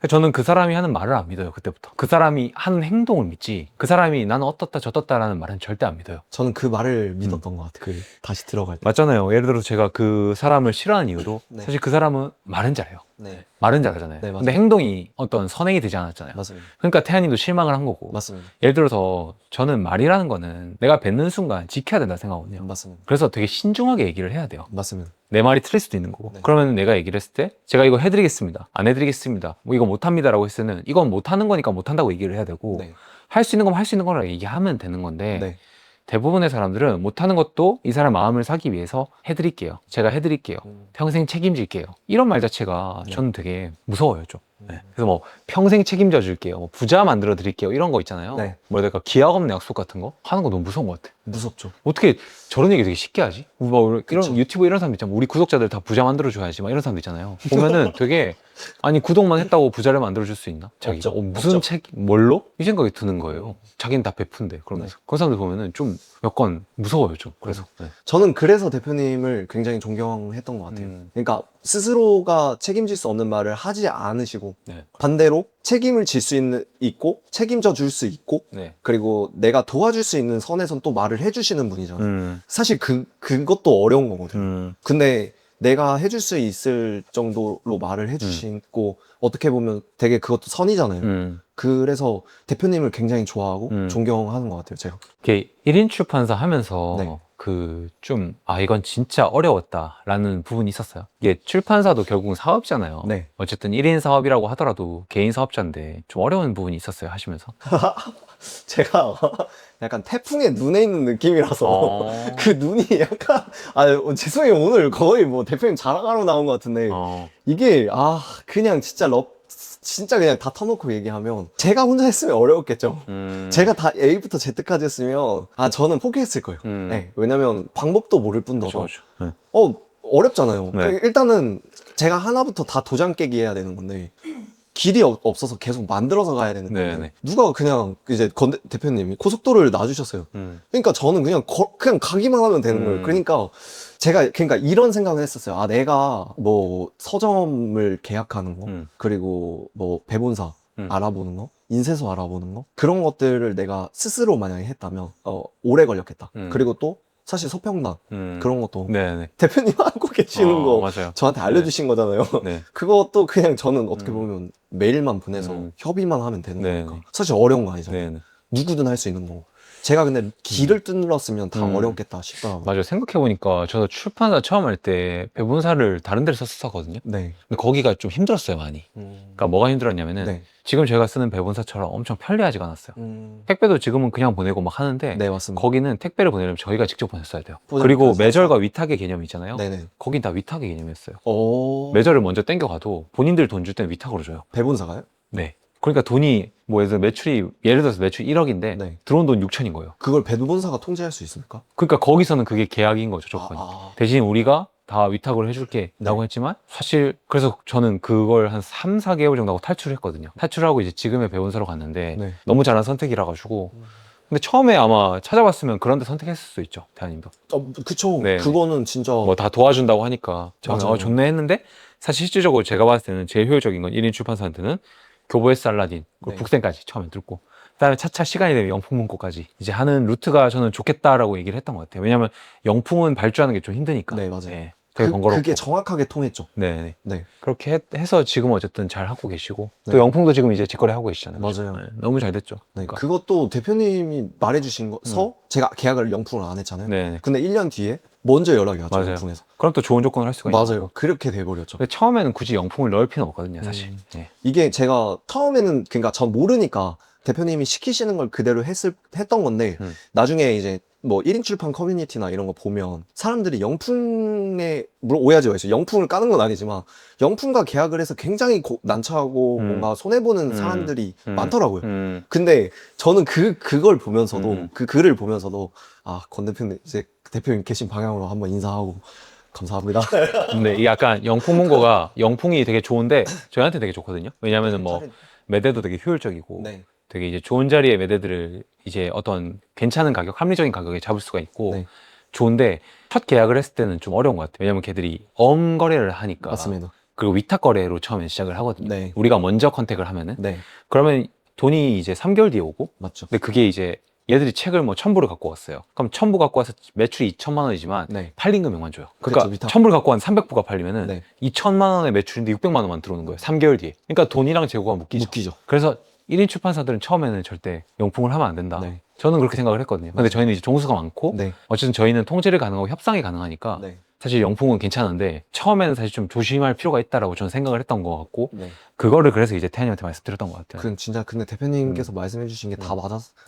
저는 그 사람이 하는 말을 안 믿어요, 그때부터. 그 사람이 하는 행동을 믿지, 그 사람이 나는 어떻다 저떻다라는 말은 절대 안 믿어요. 저는 그 말을 믿었던 것 같아요. 그 다시 들어갈 때. 맞잖아요. 예를 들어서 제가 그 사람을 싫어하는 이유도 네. 사실 그 사람은 말은 잘해요. 네. 말은 잘하잖아요. 네, 맞아요. 근데 행동이 어떤 선행이 되지 않았잖아요. 맞습니다. 그러니까 태아님도 실망을 한 거고. 맞습니다. 예를 들어서 저는 말이라는 거는 내가 뱉는 순간 지켜야 된다 생각하거든요. 맞습니다. 그래서 되게 신중하게 얘기를 해야 돼요. 맞습니다. 내 말이 틀릴 수도 있는 거고. 네. 그러면 내가 얘기를 했을 때 제가 이거 해드리겠습니다, 안 해드리겠습니다, 뭐 이거 못합니다 라고 했을 때는 이건 못하는 거니까 못한다고 얘기를 해야 되고, 네. 할 수 있는 거면 할 수 있는 거라고 얘기하면 되는 건데, 네. 대부분의 사람들은 못하는 것도 이 사람 마음을 사기 위해서 해드릴게요, 제가 해드릴게요, 평생 책임질게요, 이런 말 자체가 네. 저는 되게 무서워요 좀. 네. 그래서 뭐 평생 책임져 줄게요, 뭐 부자 만들어 드릴게요, 이런 거 있잖아요. 네. 뭐랄까 기약 없는 약속 같은 거 하는 거 너무 무서운 것 같아. 무섭죠. 어떻게 저런 얘기 되게 쉽게 하지? 뭐 이런 그쵸. 유튜브 이런 사람 있잖아. 우리 구독자들 다 부자 만들어 줘야지 막 이런 사람도 있잖아요. 보면은 되게 아니 구독만 했다고 부자를 만들어 줄 수 있나? 자기가 없죠. 무슨 없죠. 책 뭘로? 이 생각이 드는 거예요. 자기는 다 베푼대 그러면서. 네. 그런 사람들 보면은 좀 약간 무서워요 좀. 그래서 네. 저는 그래서 대표님을 굉장히 존경했던 것 같아요. 그러니까 스스로가 책임질 수 없는 말을 하지 않으시고 네. 반대로 책임을 질 수 있고 책임져 줄 수 있고 네. 그리고 내가 도와줄 수 있는 선에선 또 말을 해주시는 분이잖아요. 음. 사실 그것도 어려운 거거든요. 음. 근데 내가 해줄 수 있을 정도로 말을 해주시고 어떻게 보면 되게 그것도 선이잖아요. 음. 그래서 대표님을 굉장히 좋아하고 존경하는 것 같아요, 제가. 이렇게 1인 출판사 하면서 네. 그 좀 이건 진짜 어려웠다라는 부분이 있었어요. 이게 출판사도 결국은 사업이잖아요. 네. 어쨌든 1인 사업이라고 하더라도 개인 사업자인데 좀 어려운 부분이 있었어요, 하시면서. 제가 약간 태풍의 눈에 있는 느낌이라서 그 눈이 약간 죄송해요, 오늘 거의 뭐 대표님 자랑하러 나온 것 같은데 이게 그냥 진짜 그냥 다 터놓고 얘기하면 제가 혼자 했으면 어려웠겠죠. 제가 다 A부터 Z까지 했으면 저는 포기했을 거예요. 네, 왜냐면 방법도 모를 뿐더러 그렇죠. 네. 어렵잖아요. 네. 일단은 제가 하나부터 다 도장 깨기 해야 되는 건데 길이 없어서 계속 만들어서 가야 되는 건데 네네. 누가 그냥 이제 대표님이 고속도로를 놔주셨어요. 그러니까 저는 그냥 가기만 하면 되는 거예요. 그러니까 제가 이런 생각을 했었어요. 내가 뭐 서점을 계약하는 거 그리고 뭐 배본사 알아보는 거, 인쇄소 알아보는 거 그런 것들을 내가 스스로 만약에 했다면 오래 걸렸겠다. 그리고 또 사실 서평단 그런 것도 네네. 대표님 하고 계시는 거 맞아요. 저한테 알려주신 거잖아요. 네. 그것도 그냥 저는 어떻게 보면 메일만 보내서 협의만 하면 되는 네. 거니까 사실 어려운 거 아니잖아요. 네네. 누구든 할 수 있는 거고 제가 근데 길을 뚫었으면 다 어렵겠다 싶더라고요. 맞아요. 생각해보니까 저도 출판사 처음 할 때 배분사를 다른 데를 썼었거든요. 네. 근데 거기가 좀 힘들었어요, 많이. 그러니까 뭐가 힘들었냐면은 네. 지금 제가 쓰는 배분사처럼 엄청 편리하지가 않았어요. 택배도 지금은 그냥 보내고 막 하는데 네, 맞습니다. 거기는 택배를 보내려면 저희가 직접 보냈어야 돼요. 포장 그리고 그래서 매절과 위탁의 개념이 있잖아요. 네네. 거긴 다 위탁의 개념이었어요. 매절 매절을 먼저 땡겨가도 본인들 돈 줄 때는 위탁으로 줘요. 배본사가요? 네. 그러니까 돈이 뭐 예를 들어서 매출이 1억인데 네. 들어온 돈 6천인 거예요. 그걸 배본사가 통제할 수 있습니까? 그러니까 거기서는 그게 계약인 거죠, 조건이. 대신 우리가 다 위탁을 해줄게 라고 했지만 사실 그래서 저는 그걸 한 3, 4개월 정도 하고 탈출을 했거든요. 탈출하고 이제 지금의 배운사로 갔는데 네. 너무 잘한 선택이라 가지고 근데 처음에 아마 찾아봤으면 그런 데 선택했을 수도 있죠, 대한님도. 그쵸. 네. 그거는 진짜 뭐 다 도와준다고 하니까 저는 맞아요. 좋네 했는데 사실 실질적으로 제가 봤을 때는 제일 효율적인 건 1인 출판사한테는 교보에스 알라딘, 그리고 네. 북센까지 처음에 뚫고 그다음에 차차 시간이 되면 영풍문고까지 이제 하는 루트가 저는 좋겠다라고 얘기를 했던 것 같아요. 왜냐하면 영풍은 발주하는 게 좀 힘드니까. 네, 맞아요. 네, 되게 번거롭고. 그게 정확하게 통했죠. 네. 네. 그렇게 해서 지금 어쨌든 잘 하고 계시고 네. 또 영풍도 지금 이제 직거래 하고 계시잖아요. 맞아요. 네, 너무 잘 됐죠. 네. 그러니까. 그것도 대표님이 말해주신 거서 제가 계약을 영풍을 안 했잖아요. 네. 근데 1년 뒤에 먼저 연락이 왔죠. 맞아요. 영풍에서. 그럼 또 좋은 조건을 할 수가 있는 맞아요. 그렇게 돼버렸죠. 근데 처음에는 굳이 영풍을 넣을 필요는 없거든요, 사실. 네. 이게 제가 처음에는 그러니까 전 모르니까 대표님이 시키시는 걸 그대로 했던 건데 나중에 이제 뭐 1인 출판 커뮤니티나 이런 거 보면 사람들이 영풍에 물론 오해하지 마세요. 영풍을 까는 건 아니지만 영풍과 계약을 해서 굉장히 난처하고 뭔가 손해보는 사람들이 많더라고요. 근데 저는 그걸 보면서도 그 글을 보면서도 아, 권 대표님 이제 대표님 계신 방향으로 한번 인사하고 감사합니다. 근데 이 약간 영풍 문구가 영풍이 되게 좋은데 저희한테 되게 좋거든요. 왜냐면은 뭐 매대도 되게 효율적이고 네. 되게 이제 좋은 자리에 매대들을 이제 어떤 괜찮은 가격, 합리적인 가격에 잡을 수가 있고 네. 좋은데 첫 계약을 했을 때는 좀 어려운 것 같아요. 왜냐면 걔들이 거래를 하니까. 맞습니다. 그리고 위탁 거래로 처음에 시작을 하거든요. 네. 우리가 먼저 컨택을 하면은 네. 그러면 돈이 이제 3개월 뒤에 오고 맞죠. 근데 그게 이제 얘들이 책을 뭐 1,000부를 갖고 왔어요. 그럼 1,000부 갖고 와서 매출이 2천만 원이지만 네. 팔린 금액만 줘요. 그러니까 그쵸, 위탁. 1,000부를 갖고 wan 300부가 팔리면은 네. 2천만 원의 매출인데 600만 원만 들어오는 거예요. 3개월 뒤에. 그러니까 돈이랑 재고가 묶이죠. 웃기죠. 그래서 1인 출판사들은 처음에는 절대 영풍을 하면 안 된다. 네. 저는 그렇게 생각을 했거든요. 근데 저희는 이제 종수가 많고 네. 어쨌든 저희는 통제를 가능하고 협상이 가능하니까 네. 사실 영풍은 괜찮은데 처음에는 사실 좀 조심할 필요가 있다라고 저는 생각을 했던 것 같고 네. 그거를 그래서 이제 태현이한테 말씀드렸던 것 같아요. 그 진짜 근데 대표님께서 말씀해 주신 게 다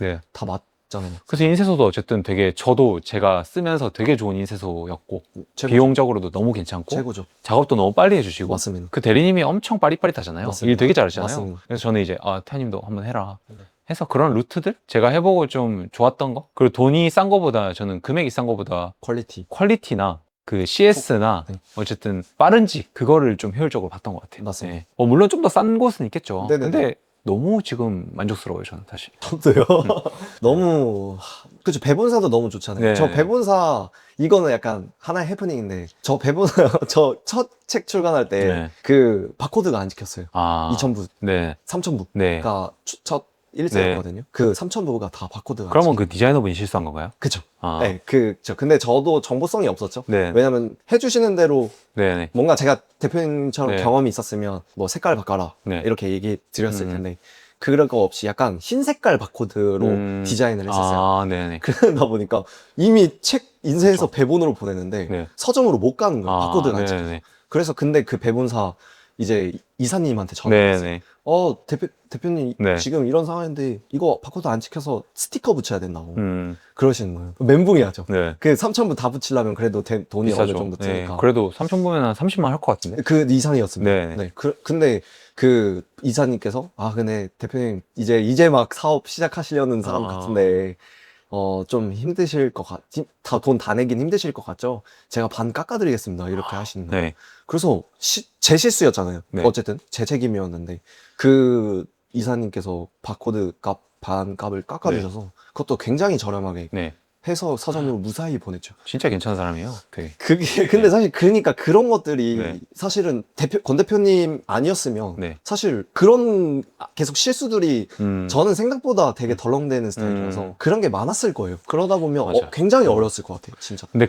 네. 다 맞잖아요. 그래서 인쇄소도 어쨌든 되게 저도 제가 쓰면서 되게 좋은 인쇄소였고 최고죠. 비용적으로도 너무 괜찮고 최고죠. 작업도 너무 빨리 해주시고 맞습니다. 그 대리님이 엄청 빠릿빠릿하잖아요. 맞습니다. 일 되게 잘하시잖아요. 맞습니다. 그래서 저는 이제 아 태현님도 한번 해라 네. 해서 그런 루트들 제가 해보고 좀 좋았던 거 그리고 돈이 싼 거보다 저는 금액이 싼 거보다 퀄리티. 퀄리티나 그 CS나 네. 어쨌든 빠른지 그거를 좀 효율적으로 봤던 것 같아요. 맞습니다. 네. 물론 좀 더 싼 곳은 있겠죠. 네네네. 근데 너무 지금 만족스러워요 저는 사실. 저도요. 너무 그죠. 배본사도 너무 좋잖아요. 네. 저 배본사 이거는 약간 하나의 해프닝인데 저 배본사 저 첫 책 출간할 때 네. 그 바코드가 안 찍혔어요. 아 2,000부, 네. 3,000부가 네. 첫 1세였거든요. 그 3,000부가 다 바코드가 그러면 안 그 디자이너분이 실수한 건가요? 그쵸. 아. 네, 근데 저도 정보성이 없었죠. 네. 왜냐면 해주시는 대로 네네. 뭔가 제가 대표님처럼 네. 경험이 있었으면 뭐 색깔 바꿔라 네. 이렇게 얘기 드렸을 텐데 그럴 거 없이 약간 흰 색깔 바코드로 디자인을 했었어요. 아, 네네. 그러다 보니까 이미 책 인쇄해서 배본으로 보내는데 네. 서점으로 못 가는 거예요. 바코드가 안 찍혀서. 네네. 그래서 근데 그 배본사 이제 이사님한테 전화했어요. 네네. 대표님 네. 지금 이런 상황인데 이거 바코드 안 찍혀서 스티커 붙여야 된다고 그러시는 거예요. 멘붕이 하죠. 네. 그 3,000부 다 붙이려면 그래도 돈이 비싸죠. 어느 정도 네. 드니까. 그래도 3,000부면 한 30만 할 것 같은데? 그 이상이었습니다. 네. 네. 근데 그 이사님께서 근데 대표님 이제 막 사업 시작하시려는 사람 같은데 좀 힘드실 것 돈 다 내긴 힘드실 것 같죠? 제가 반 깎아드리겠습니다. 이렇게 하시는 거예요. 네. 그래서 제 실수였잖아요. 네. 어쨌든 제 책임이었는데 그 이사님께서 바코드 반 값을 깎아주셔서 그것도 굉장히 저렴하게 네. 해서 서점으로 무사히 보냈죠. 진짜 괜찮은 사람이에요. 되게. 그게 근데 사실 그러니까 그런 것들이 네. 사실은 권 대표님 아니었으면 네. 사실 그런 계속 실수들이 저는 생각보다 되게 덜렁대는 스타일이라서 그런 게 많았을 거예요. 그러다 보면 맞아요. 굉장히 어려웠을 것 같아요, 진짜. 근데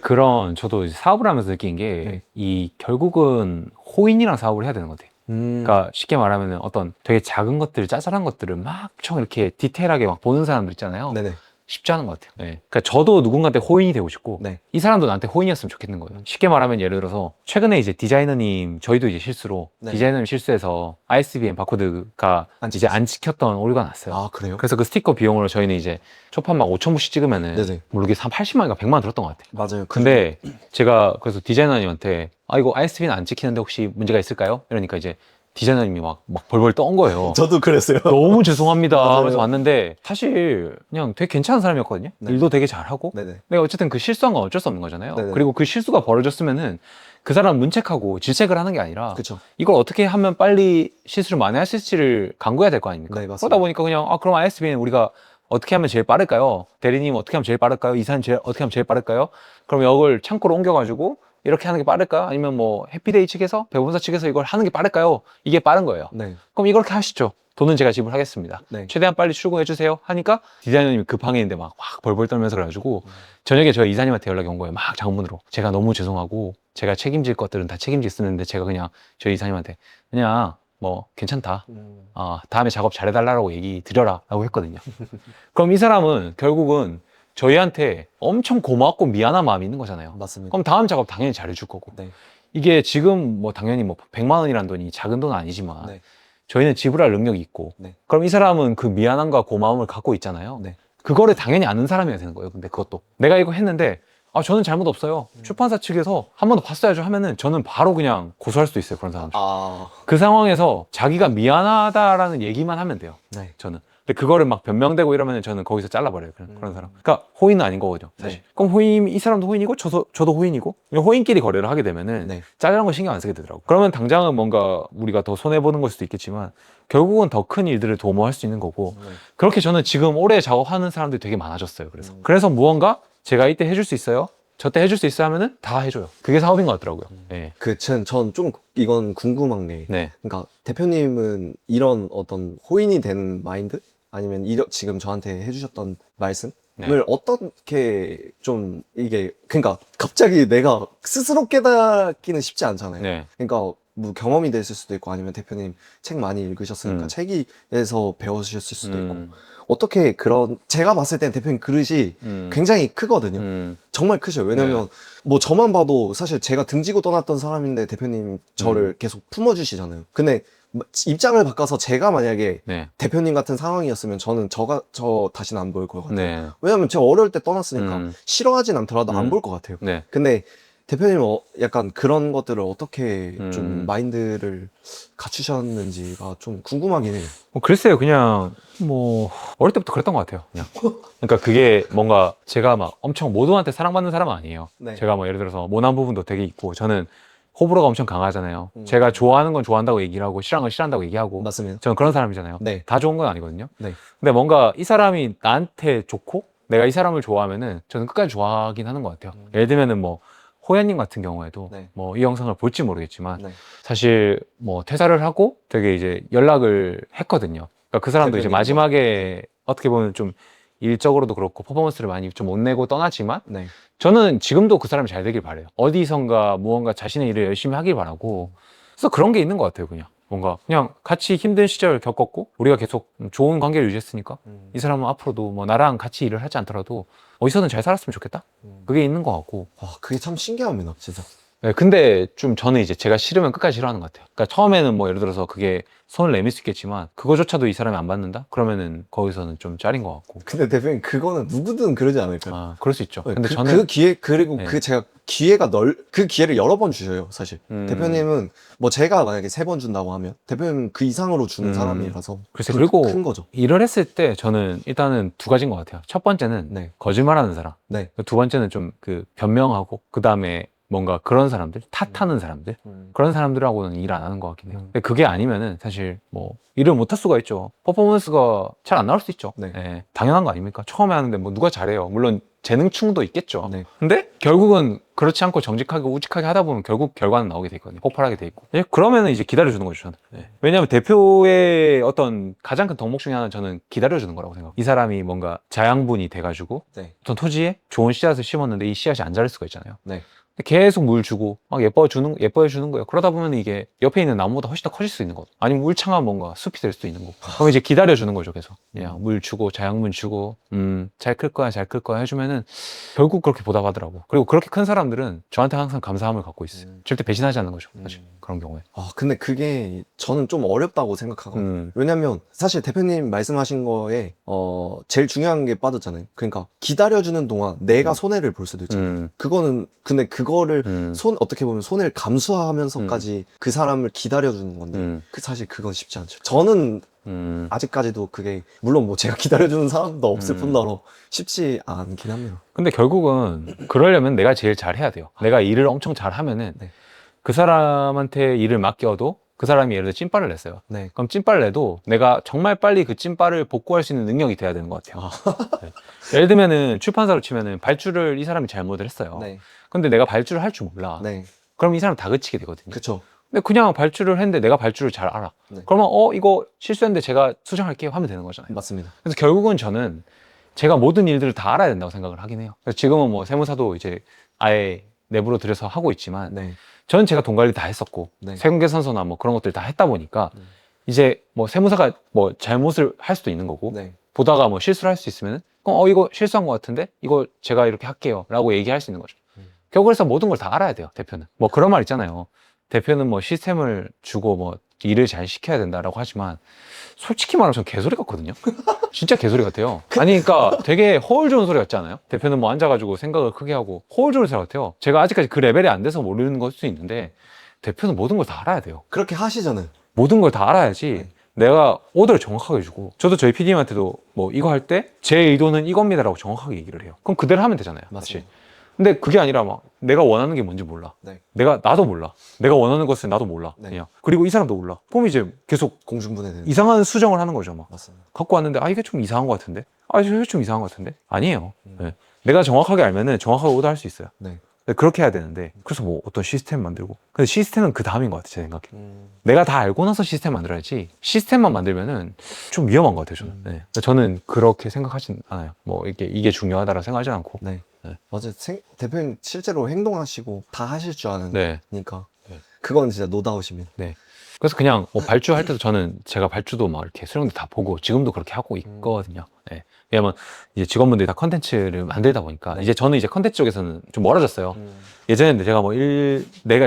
저도 이제 사업을 하면서 느낀 게, 이 결국은 호인이랑 사업을 해야 되는 것 같아요. 그러니까 쉽게 말하면 어떤 되게 작은 것들, 짜잘한 것들을 막 엄청 이렇게 디테일하게 막 보는 사람들 있잖아요. 네네. 쉽지 않은 것 같아요. 네. 그러니까 저도 누군가한테 호인이 되고 싶고, 네. 이 사람도 나한테 호인이었으면 좋겠는 거예요. 쉽게 말하면 예를 들어서 최근에 이제 디자이너님, 저희도 이제 실수로 네. 디자이너님 실수해서 ISBN 바코드가 이제 안 찍혔던 오류가 났어요. 아, 그래요? 그래서 그 스티커 비용으로 저희는 이제 초판 막 5,000부씩 찍으면은 네네. 모르게 한 80만 원인가 100만 원 들었던 것 같아요. 맞아요. 근데 제가 그래서 디자이너님한테 이거 ISBN 안 찍히는데 혹시 문제가 있을까요? 이러니까 이제 디자이너님이 막 벌벌 떤 거예요. 저도 그랬어요. 너무 죄송합니다. 맞아요. 하면서 왔는데 사실 그냥 되게 괜찮은 사람이었거든요. 네. 일도 되게 잘하고. 네네. 근데 어쨌든 그 실수한 건 어쩔 수 없는 거잖아요. 네네. 그리고 그 실수가 벌어졌으면은 그 사람 문책하고 질책을 하는 게 아니라 그쵸. 이걸 어떻게 하면 빨리 실수를 만회할 수 있을지를 강구해야 될 거 아닙니까? 네, 맞습니다. 그러다 보니까 그냥 그럼 ISBN 우리가 어떻게 하면 제일 빠를까요? 대리님 어떻게 하면 제일 빠를까요? 이사님 어떻게 하면 제일 빠를까요? 그럼 이걸 창고로 옮겨가지고 이렇게 하는 게 빠를까요? 아니면 뭐 해피데이 측에서 배본사 측에서 이걸 하는 게 빠를까요? 이게 빠른 거예요. 네. 그럼 이렇게 하시죠. 돈은 제가 지불하겠습니다. 네. 최대한 빨리 출고해 주세요. 하니까 디자이너님이 급하게 있는데 막 벌벌 떨면서 그래가지고 저녁에 저희 이사님한테 연락이 온 거예요. 막 장문으로. 제가 너무 죄송하고 제가 책임질 것들은 다 책임지쓰는데 제가 그냥 저희 이사님한테 그냥 뭐 괜찮다. 다음에 작업 잘해달라고 얘기 드려라 라고 했거든요. 그럼 이 사람은 결국은 저희한테 엄청 고맙고 미안한 마음이 있는 거잖아요. 맞습니다. 그럼 다음 작업 당연히 잘해줄 거고. 네. 이게 지금 뭐 당연히 뭐 100만 원이라는 돈이 작은 돈은 아니지만 네. 저희는 지불할 능력이 있고 네. 그럼 이 사람은 그 미안함과 고마움을 갖고 있잖아요. 네. 그거를 당연히 아는 사람이어야 되는 거예요. 근데 그것도 내가 이거 했는데 저는 잘못 없어요. 출판사 측에서 한 번 더 봤어야죠 하면은 저는 바로 그냥 고소할 수도 있어요. 그런 사람. 그 상황에서 자기가 미안하다라는 얘기만 하면 돼요. 네. 저는. 근데 그거를 막 변명되고 이러면 저는 거기서 잘라버려요. 그런 사람. 그러니까 호인은 아닌 거거든요. 사실. 네. 그럼 이 사람도 호인이고 저도 호인이고 호인끼리 거래를 하게 되면은 네. 짜잘한 거 신경 안 쓰게 되더라고. 그러면 당장은 뭔가 우리가 더 손해 보는 걸 수도 있겠지만 결국은 더 큰 일들을 도모할 수 있는 거고 네. 그렇게 저는 지금 오래 작업하는 사람들이 되게 많아졌어요. 그래서 무언가 제가 이때 해줄 수 있어요. 저 때 해줄 수 있어요 하면은 다 해줘요. 그게 사업인 것 같더라고요. 네. 전 좀 이건 궁금한 게, 네. 그러니까 대표님은 이런 어떤 호인이 되는 마인드? 아니면 지금 저한테 해주셨던 말씀을 네. 어떻게 좀 이게, 그러니까 갑자기 내가 스스로 깨닫기는 쉽지 않잖아요. 네. 그러니까 뭐 경험이 됐을 수도 있고 아니면 대표님 책 많이 읽으셨으니까 책에서 배우셨을 수도 있고 어떻게 제가 봤을 땐 대표님 그릇이 굉장히 크거든요. 정말 크죠. 왜냐면 뭐 저만 봐도 사실 제가 등지고 떠났던 사람인데 대표님 저를 계속 품어주시잖아요. 근데 입장을 바꿔서 제가 만약에 네. 대표님 같은 상황이었으면 저는 저 다시는 안 볼 것 같아요. 네. 왜냐면 제가 어려울 때 떠났으니까 싫어하진 않더라도 안 볼 것 같아요. 네. 근데 대표님 약간 그런 것들을 어떻게 좀 마인드를 갖추셨는지가 좀 궁금하긴 해요. 글쎄요, 그냥 뭐 어릴 때부터 그랬던 것 같아요. 그냥. 그러니까 그게 뭔가 제가 막 엄청 모두한테 사랑받는 사람은 아니에요. 네. 제가 뭐 예를 들어서 모난 부분도 되게 있고 저는 호불호가 엄청 강하잖아요. 제가 좋아하는 건 좋아한다고 얘기를 하고 싫어하는 건 싫어한다고 얘기하고 맞습니다. 저는 그런 사람이잖아요. 네. 다 좋은 건 아니거든요. 네. 근데 뭔가 이 사람이 나한테 좋고 내가 이 사람을 좋아하면은 저는 끝까지 좋아하긴 하는 것 같아요. 예를 들면은 뭐 호연님 같은 경우에도 네. 뭐 이 영상을 볼지 모르겠지만 네. 사실 뭐 퇴사를 하고 되게 이제 연락을 했거든요. 그러니까 그 사람도 이제 대표님과. 마지막에 어떻게 보면 좀 일적으로도 그렇고 퍼포먼스를 많이 좀 못 내고 떠나지만 네. 저는 지금도 그 사람이 잘 되길 바래요. 어디선가 무언가 자신의 일을 열심히 하길 바라고. 그래서 그런 게 있는 것 같아요. 그냥 뭔가 그냥 같이 힘든 시절을 겪었고 우리가 계속 좋은 관계를 유지했으니까 이 사람은 앞으로도 뭐 나랑 같이 일을 하지 않더라도 어디서든 잘 살았으면 좋겠다. 그게 있는 것 같고. 그게 참 신기합니다, 진짜. 네, 근데 좀 저는 이제 제가 싫으면 끝까지 싫어하는 것 같아요. 그러니까 처음에는 뭐 예를 들어서 그게 손을 내밀 수 있겠지만 그거조차도 이 사람이 안 받는다? 그러면은 거기서는 좀 짤인 것 같고. 근데 대표님 그거는 누구든 그러지 않을까요? 그럴 수 있죠. 네, 근데 그, 저는 그 기회, 그리고 네. 제가 그 기회를 여러 번 주셔요, 사실. 대표님은 뭐 제가 만약에 3번 준다고 하면 대표님은 그 이상으로 주는 사람이라서. 글쎄, 그게 그리고 큰 거죠. 일을 했을 때 저는 일단은 두 가지인 것 같아요. 첫 번째는 네. 거짓말하는 사람. 네. 두 번째는 좀 그 변명하고 그 다음에 뭔가 그런 사람들, 탓하는 사람들 그런 사람들하고는 일 안 하는 것 같긴 해요. 근데 그게 아니면은 사실 뭐 일을 못 할 수가 있죠. 퍼포먼스가 잘 안 나올 수 있죠. 네. 예, 당연한 거 아닙니까? 처음에 하는데 뭐 누가 잘해요. 물론 재능충도 있겠죠. 네. 근데 결국은 그렇지 않고 정직하게 우직하게 하다 보면 결국 결과는 나오게 돼 있거든요. 폭발하게 돼 있고. 그러면은 이제 기다려주는 거죠, 저는. 네. 왜냐하면 대표의 어떤 가장 큰 덕목 중에 하나는 저는 기다려주는 거라고 생각해요. 이 사람이 뭔가 자양분이 돼가지고 네. 어떤 토지에 좋은 씨앗을 심었는데 이 씨앗이 안 자랄 수가 있잖아요. 네. 계속 물 주고 막 예뻐해 주는 거예요. 그러다 보면 이게 옆에 있는 나무보다 훨씬 더 커질 수 있는 거죠. 아니면 울창한 뭔가 숲이 될 수도 있는 거고. 그럼 이제 기다려 주는 거죠, 계속. 그냥 물 주고 자양분 주고 잘 클 거야 해주면은 결국 그렇게 보답하더라고. 그리고 그렇게 큰 사람들은 저한테 항상 감사함을 갖고 있어요. 절대 배신하지 않는 거죠, 사실. 그런 경우에. 근데 그게 저는 좀 어렵다고 생각하거든요. 왜냐면 사실 대표님 말씀하신 거에 제일 중요한 게 빠졌잖아요. 그러니까 기다려주는 동안 내가 손해를 볼 수도 있잖아요. 근데 그거를 어떻게 보면 손해를 감수하면서까지 그 사람을 기다려주는 건데 사실 그건 쉽지 않죠. 저는 아직까지도 그게 물론 뭐 제가 기다려주는 사람도 없을 뿐더러 쉽지 않긴 합니다. 근데 결국은 그러려면 내가 제일 잘해야 돼요. 내가 일을 엄청 잘하면은 네. 그 사람한테 일을 맡겨도 그 사람이 예를 들어 찐빠를 냈어요. 네. 그럼 찐빠를 내도 내가 정말 빨리 그 찐빠를 복구할 수 있는 능력이 돼야 되는 것 같아요. 네. 예를 들면은 출판사로 치면은 발주를 이 사람이 잘못을 했어요. 네. 근데 내가 발주를 할 줄 몰라. 네. 그럼 이 사람 다그치게 되거든요. 그쵸. 근데 그냥 발주를 했는데 내가 발주를 잘 알아. 네. 그러면 이거 실수했는데 제가 수정할게요 하면 되는 거잖아요. 맞습니다. 그래서 결국은 저는 제가 모든 일들을 다 알아야 된다고 생각을 하긴 해요. 그래서 지금은 뭐 세무사도 이제 아예 내부로 들여서 하고 있지만 네. 저는 제가 돈 관리 다 했었고 네. 세금 계산서나 뭐 그런 것들 다 했다 보니까 이제 뭐 세무사가 뭐 잘못을 할 수도 있는 거고 네. 보다가 뭐 실수를 할 수 있으면은 이거 실수한 것 같은데 이거 제가 이렇게 할게요 라고 얘기할 수 있는 거죠. 결국 그래서 모든 걸 다 알아야 돼요, 대표는. 뭐 그런 말 있잖아요. 대표는 뭐 시스템을 주고 뭐 일을 잘 시켜야 된다라고 하지만 솔직히 말하면 전 개소리 같거든요. 진짜 개소리 같아요. 아니 그러니까 되게 허울 좋은 소리 같지 않아요? 대표는 뭐 앉아가지고 생각을 크게 하고 허울 좋은 소리 같아요. 제가 아직까지 그 레벨이 안 돼서 모르는 걸 수도 있는데 대표는 모든 걸 다 알아야 돼요. 그렇게 하시잖아요. 모든 걸 다 알아야지 내가 오더를 정확하게 주고, 저도 저희 PD님한테도 뭐 이거 할 때 제 의도는 이겁니다라고 정확하게 얘기를 해요. 그럼 그대로 하면 되잖아요. 사실. 맞습니다. 근데 그게 아니라 막 내가 원하는 게 뭔지 몰라. 네. 나도 몰라. 내가 원하는 것을 나도 몰라. 네. 그냥. 그리고 이 사람도 몰라. 그럼 이제 계속 공중분해되는. 이상한 수정을 하는 거죠. 막 맞습니다. 갖고 왔는데 이게 좀 이상한 것 같은데, 이게 좀 이상한 것 같은데, 아니에요. 네. 내가 정확하게 알면은 정확하게 오더할 수 있어요. 네. 그렇게 해야 되는데, 그래서 뭐 어떤 시스템 만들고, 근데 시스템은 그 다음인 것 같아요, 제 생각에. 내가 다 알고 나서 시스템 만들어야지, 시스템만 만들면은 좀 위험한 것 같아요, 저는. 네. 저는 그렇게 생각하진 않아요. 뭐 이게 중요하다라고 생각하지 않고. 네. 네. 맞아요. 대표님 실제로 행동하시고 다 하실 줄 아는 네. 거니까. 네. 그건 진짜 노다우십니다. 네. 그래서 그냥 뭐 발주할 때도 저는 제가 발주도 막 이렇게 수령도 다 보고 지금도 그렇게 하고 있거든요. 네. 왜냐면 이제 직원분들이 다 컨텐츠를 만들다 보니까 이제 저는 이제 컨텐츠 쪽에서는 좀 멀어졌어요. 예전에는 제가 뭐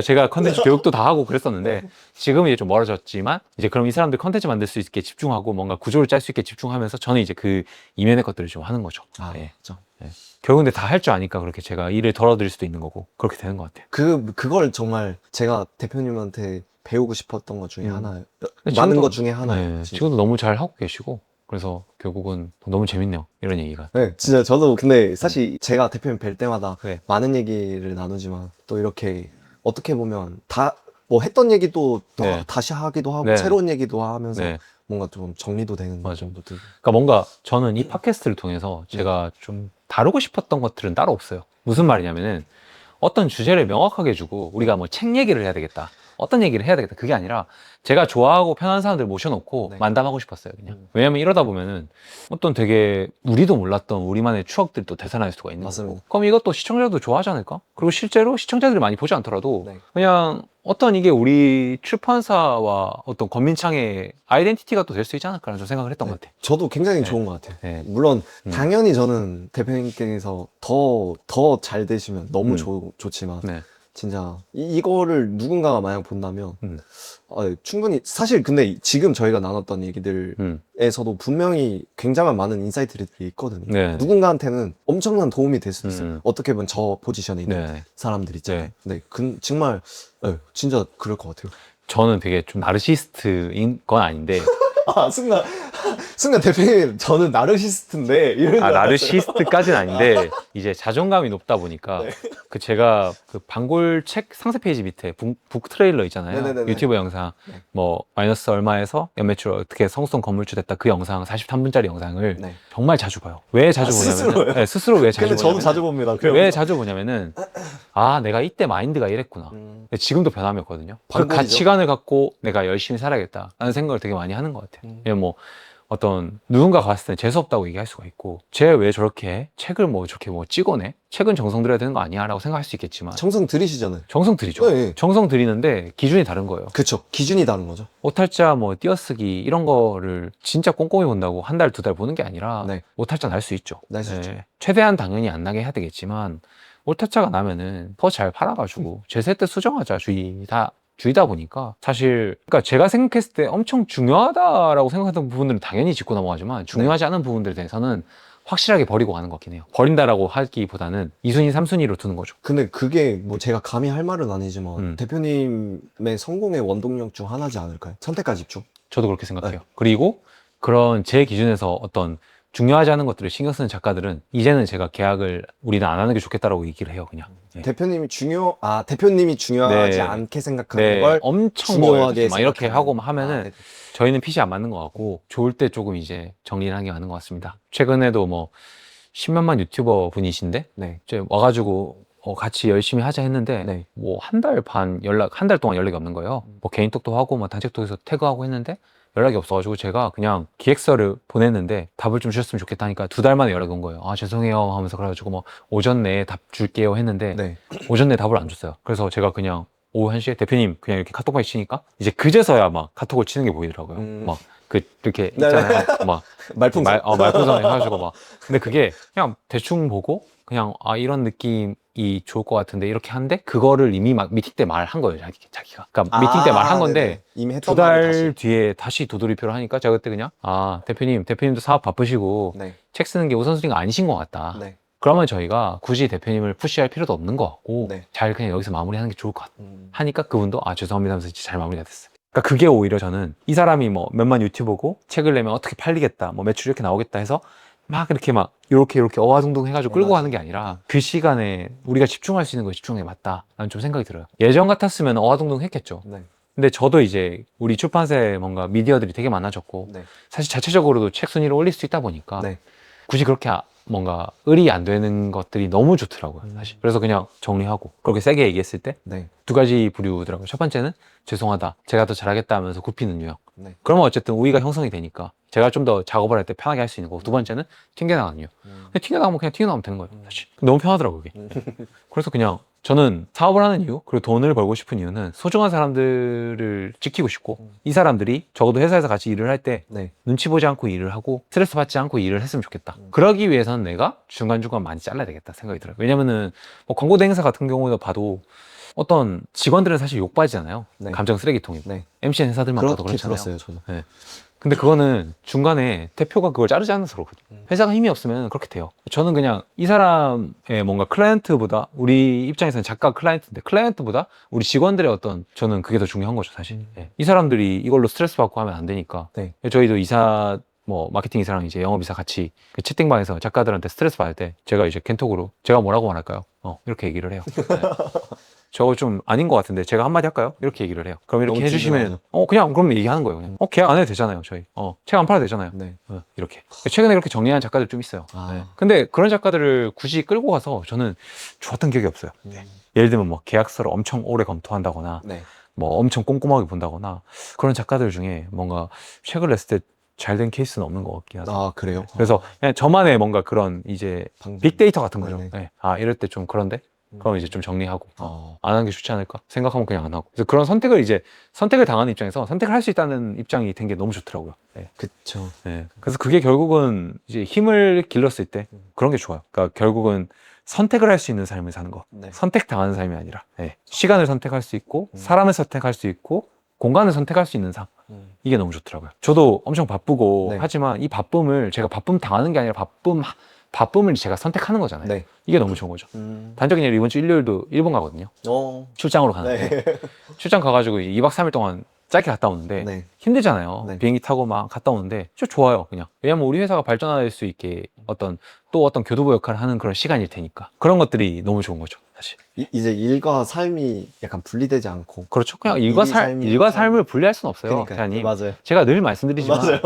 제가 컨텐츠 교육도 다 하고 그랬었는데 지금은 이제 좀 멀어졌지만, 이제 그럼 이 사람들 컨텐츠 만들 수 있게 집중하고 뭔가 구조를 짤 수 있게 집중하면서 저는 이제 그 이면의 것들을 좀 하는 거죠. 네. 진짜. 네. 결국은 근데 다 할 줄 아니까 그렇게 제가 일을 덜어드릴 수도 있는 거고 그렇게 되는 것 같아요. 그걸 정말 제가 대표님한테 배우고 싶었던 것 중에 하나예요. 근데 많은 지금도- 것 중에 하나예요. 네, 진짜. 지금도 너무 잘 하고 계시고, 그래서 결국은 너무 재밌네요, 이런 얘기가. 네, 진짜 저도 근데 사실 제가 대표님 뵐 때마다 네. 많은 얘기를 나누지만 또 이렇게 어떻게 보면 다 뭐 했던 얘기도 또 네. 다시 하기도 하고 네. 새로운 얘기도 하면서 네. 뭔가 좀 정리도 되는 맞아. 정도 들고. 그러니까 뭔가 저는 이 팟캐스트를 통해서 제가 좀 다루고 싶었던 것들은 따로 없어요. 무슨 말이냐면은 어떤 주제를 명확하게 주고 우리가 뭐 책 얘기를 해야 되겠다, 어떤 얘기를 해야 되겠다, 그게 아니라 제가 좋아하고 편한 사람들 모셔놓고 네. 만담하고 싶었어요, 그냥. 왜냐면 이러다 보면은 어떤 되게 우리도 몰랐던 우리만의 추억들이 또 되살아날 수가 있는 맞습니다. 거고, 그럼 이것도 시청자들도 좋아하지 않을까? 그리고 실제로 시청자들이 많이 보지 않더라도 네. 그냥 어떤 이게 우리 출판사와 어떤 권민창의 아이덴티티가 또 될 수 있지 않을까라는 좀 생각을 했던 것 같아요. 저도 굉장히 네. 좋은 것 같아요. 네. 물론 당연히 저는 대표님께서 더 잘 되시면 너무 좋지만 네. 진짜 이거를 누군가가 만약 본다면 음. 충분히 사실 근데 지금 저희가 나눴던 얘기들에서도 분명히 굉장한 많은 인사이트들이 있거든요. 네. 누군가한테는 엄청난 도움이 될 수도 있어요. 음. 어떻게 보면 저 포지션에 있는 네. 사람들 있잖아요. 네. 근데 정말 진짜 그럴 것 같아요. 저는 되게 좀 나르시스트인 건 아닌데, 순간 대표님 저는 나르시스트인데 이런 줄 알았어요. 나르시스트까지는 아닌데 이제 자존감이 높다 보니까 그 제가 그 방골 책 상세 페이지 밑에 북 트레일러 있잖아요. 네네네네. 유튜브 영상 뭐 마이너스 얼마에서 연매출 어떻게 성수동 건물주 됐다, 그 영상 43분짜리 영상을 네. 정말 자주 봐요. 왜 자주 보냐면 스스로요? 네, 스스로 왜 자주 근데 저도 보냐면 자주 봅니다. 왜 자주 보냐면은 내가 이때 마인드가 이랬구나. 근데 지금도 변함이 없거든요. 그 방법이죠. 가치관을 갖고 내가 열심히 살아야겠다라는 생각을 되게 많이 하는 것 같아요. 왜냐면 뭐 어떤 누군가가 봤을 때 재수없다고 얘기할 수가 있고, 쟤 왜 저렇게 해? 책을 뭐 저렇게 뭐 찍어내? 책은 정성 들여야 되는 거 아니야? 라고 생각할 수 있겠지만 정성 들이시잖아요. 정성 들이죠. 네. 정성 들이는데 기준이 다른 거예요. 그쵸. 기준이 다른 거죠. 오탈자 뭐 띄어쓰기 이런 거를 진짜 꼼꼼히 본다고 한 달, 두 달 보는 게 아니라 네. 오탈자 날 수 있죠. 날 수 있죠. 최대한 당연히 안 나게 해야 되겠지만 오탈자가 나면은 더 잘 팔아가지고 제세 때 수정하자 주의다 보니까 사실, 그러니까 제가 생각했을 때 엄청 중요하다라고 생각했던 부분들은 당연히 짚고 넘어가지만 중요하지 않은 부분들에 대해서는 확실하게 버리고 가는 것 같긴 해요. 버린다라고 하기보다는 2순위, 3순위로 두는 거죠. 근데 그게 뭐 제가 감히 할 말은 아니지만 대표님의 성공의 원동력 중 하나지 않을까요? 선택과 집중. 저도 그렇게 생각해요. 그리고 그런 제 기준에서 어떤 중요하지 않은 것들을 신경 쓰는 작가들은 이제는 제가 계약을 우리는 안 하는 게 좋겠다라고 얘기를 해요, 그냥. 네. 대표님이 중요하지 네. 않게 생각하는 걸 엄청 중요하게 막 이렇게 생각하는 하고 하면은 네. 저희는 핏이 안 맞는 것 같고, 좋을 때 조금 이제 정리를 하는 게 맞는 것 같습니다. 최근에도 뭐 10몇만 유튜버 분이신데 네. 이제 와가지고 같이 열심히 하자 했는데 네. 뭐 한 달 동안 연락이 없는 거예요. 뭐 개인톡도 하고 뭐 단체톡에서 태그하고 했는데 연락이 없어가지고 제가 그냥 기획서를 보냈는데 답을 좀 주셨으면 좋겠다니까 2달 만에 연락이 온 거예요. 죄송해요 하면서, 그래가지고 뭐 오전 내에 답 줄게요 했는데 네. 오전 내에 답을 안 줬어요. 그래서 제가 그냥 오후 1시에 대표님 그냥 이렇게 카톡방에 치니까 이제 그제서야 막 카톡을 치는 게 보이더라고요. 막 이렇게 있잖아요. 막 말풍선. 말풍선 해가지고 막. 근데 그게 그냥 대충 보고 그냥 이런 느낌 이 좋을 것 같은데 이렇게 하는데 그거를 이미 막 미팅 때 말한 거예요, 자기가. 그러니까 미팅 때 말한 건데 네네. 이미 했던 두 달 말을 다시. 뒤에 다시 도돌이표를 하니까 제가 그때 그냥 대표님도 사업 바쁘시고 네. 책 쓰는 게 우선순위가 아니신 것 같다. 네. 그러면 저희가 굳이 대표님을 푸시할 필요도 없는 것 같고 네. 잘 그냥 여기서 마무리하는 게 좋을 것 같다. 하니까 그분도 죄송합니다 하면서 진짜 잘 마무리가 됐어요. 그러니까 그게 오히려 저는 이 사람이 뭐 몇만 유튜버고 책을 내면 어떻게 팔리겠다, 뭐 매출 이렇게 나오겠다 해서 막 이렇게 막 이렇게 어화둥둥 해가지고 끌고 맞아요. 가는 게 아니라 그 시간에 우리가 집중할 수 있는 거에 집중하는 게 맞다 라는 좀 생각이 들어요. 예전 같았으면 어화둥둥 했겠죠. 네. 근데 저도 이제 우리 출판사에 뭔가 미디어들이 되게 많아졌고 네. 사실 자체적으로도 책 순위를 올릴 수 있다 보니까 네. 굳이 그렇게 뭔가 을이 안 되는 것들이 너무 좋더라고요, 사실. 그래서 그냥 정리하고 그렇게 세게 얘기했을 때 네. 두 가지 부류더라고요. 첫 번째는 죄송하다, 제가 더 잘하겠다 하면서 굽히는 유형. 네. 그러면 어쨌든 우위가 형성이 되니까 제가 좀 더 작업을 할 때 편하게 할 수 있는 거고, 두 번째는 튕겨나가는 유형. 그냥 튕겨나가면 그냥 튕겨나가면 되는 거예요, 사실. 너무 편하더라고요, 그게. 그래서 그냥 저는 사업을 하는 이유, 그리고 돈을 벌고 싶은 이유는 소중한 사람들을 지키고 싶고, 이 사람들이 적어도 회사에서 같이 일을 할 때 네. 눈치 보지 않고 일을 하고 스트레스 받지 않고 일을 했으면 좋겠다. 그러기 위해서는 내가 중간중간 많이 잘라야 되겠다 생각이 들어요. 왜냐면은 뭐 광고 대행사 같은 경우도 봐도 어떤 직원들은 사실 욕받이잖아요. 네. 감정 쓰레기통이고. 네. MCN 회사들만 봐도 그렇게 그렇잖아요. 들었어요, 저도. 근데 그거는 중간에 대표가 그걸 자르지 않아서 그렇거든요. 회사가 힘이 없으면 그렇게 돼요. 저는 그냥 이 사람의 뭔가 클라이언트보다, 우리 입장에서는 작가 클라이언트인데 클라이언트보다 우리 직원들의 어떤, 저는 그게 더 중요한 거죠, 사실. 이 사람들이 이걸로 스트레스 받고 하면 안 되니까. 네. 저희도 이사, 뭐 마케팅 이사랑 이제 영업이사 같이 그 채팅방에서 작가들한테 스트레스 받을 때 제가 이제 겐톡으로 제가 뭐라고 말할까요? 이렇게 얘기를 해요. 네. 저거 좀 아닌 것 같은데 제가 한마디 할까요? 이렇게 얘기를 해요. 그럼 이렇게 너무 해주시면 그냥 그럼 얘기하는 거예요. 그냥 계약 안 해도 되잖아요, 저희. 책 안 팔아도 되잖아요. 네. 이렇게. 최근에 그렇게 정리한 작가들 좀 있어요. 네. 근데 그런 작가들을 굳이 끌고 가서 저는 좋았던 기억이 없어요. 예를 들면 뭐 계약서를 엄청 오래 검토한다거나 네. 뭐 엄청 꼼꼼하게 본다거나 그런 작가들 중에 뭔가 책을 냈을 때 잘 된 케이스는 없는 것 같긴 하죠. 그래요? 그래서 그냥 저만의 뭔가 그런 이제 빅데이터 같은 거죠. 네네. 네. 이럴 때 좀 그런데 그럼 이제 좀 정리하고 어. 안 하는 게 좋지 않을까 생각하면 그냥 안 하고. 그래서 그런 선택을 당하는 입장에서 선택을 할 수 있다는 입장이 된 게 너무 좋더라고요. 네. 그쵸. 네. 그래서 그게 결국은 이제 힘을 길렀을 때 그런 게 좋아요. 그러니까 결국은 선택을 할 수 있는 삶을 사는 거. 네. 선택당하는 삶이 아니라. 네. 시간을 선택할 수 있고 사람을 선택할 수 있고 공간을 선택할 수 있는 삶. 이게 너무 좋더라고요. 저도 엄청 바쁘고 네. 하지만 이 바쁨을 제가 바쁨 당하는 게 아니라 바쁨을 제가 선택하는 거잖아요. 네. 이게 너무 좋은 거죠. 단적인 예로 이번 주 일요일도 일본 가거든요. 출장으로 가는데 네. 출장 가가지고 2박 3일 동안 짧게 갔다 오는데 네. 힘들잖아요. 네. 비행기 타고 막 갔다 오는데 진짜 좋아요, 그냥. 왜냐면 우리 회사가 발전할 수 있게 어떤 교두보 역할을 하는 그런 시간일 테니까. 그런 것들이 너무 좋은 거죠, 사실. 이제 일과 삶이 약간 분리되지 않고. 그렇죠. 그냥 일과 삶을 분리할 수는 없어요, 그러니까요. 대한님. 맞아요. 제가 늘 말씀드리지만 맞아요.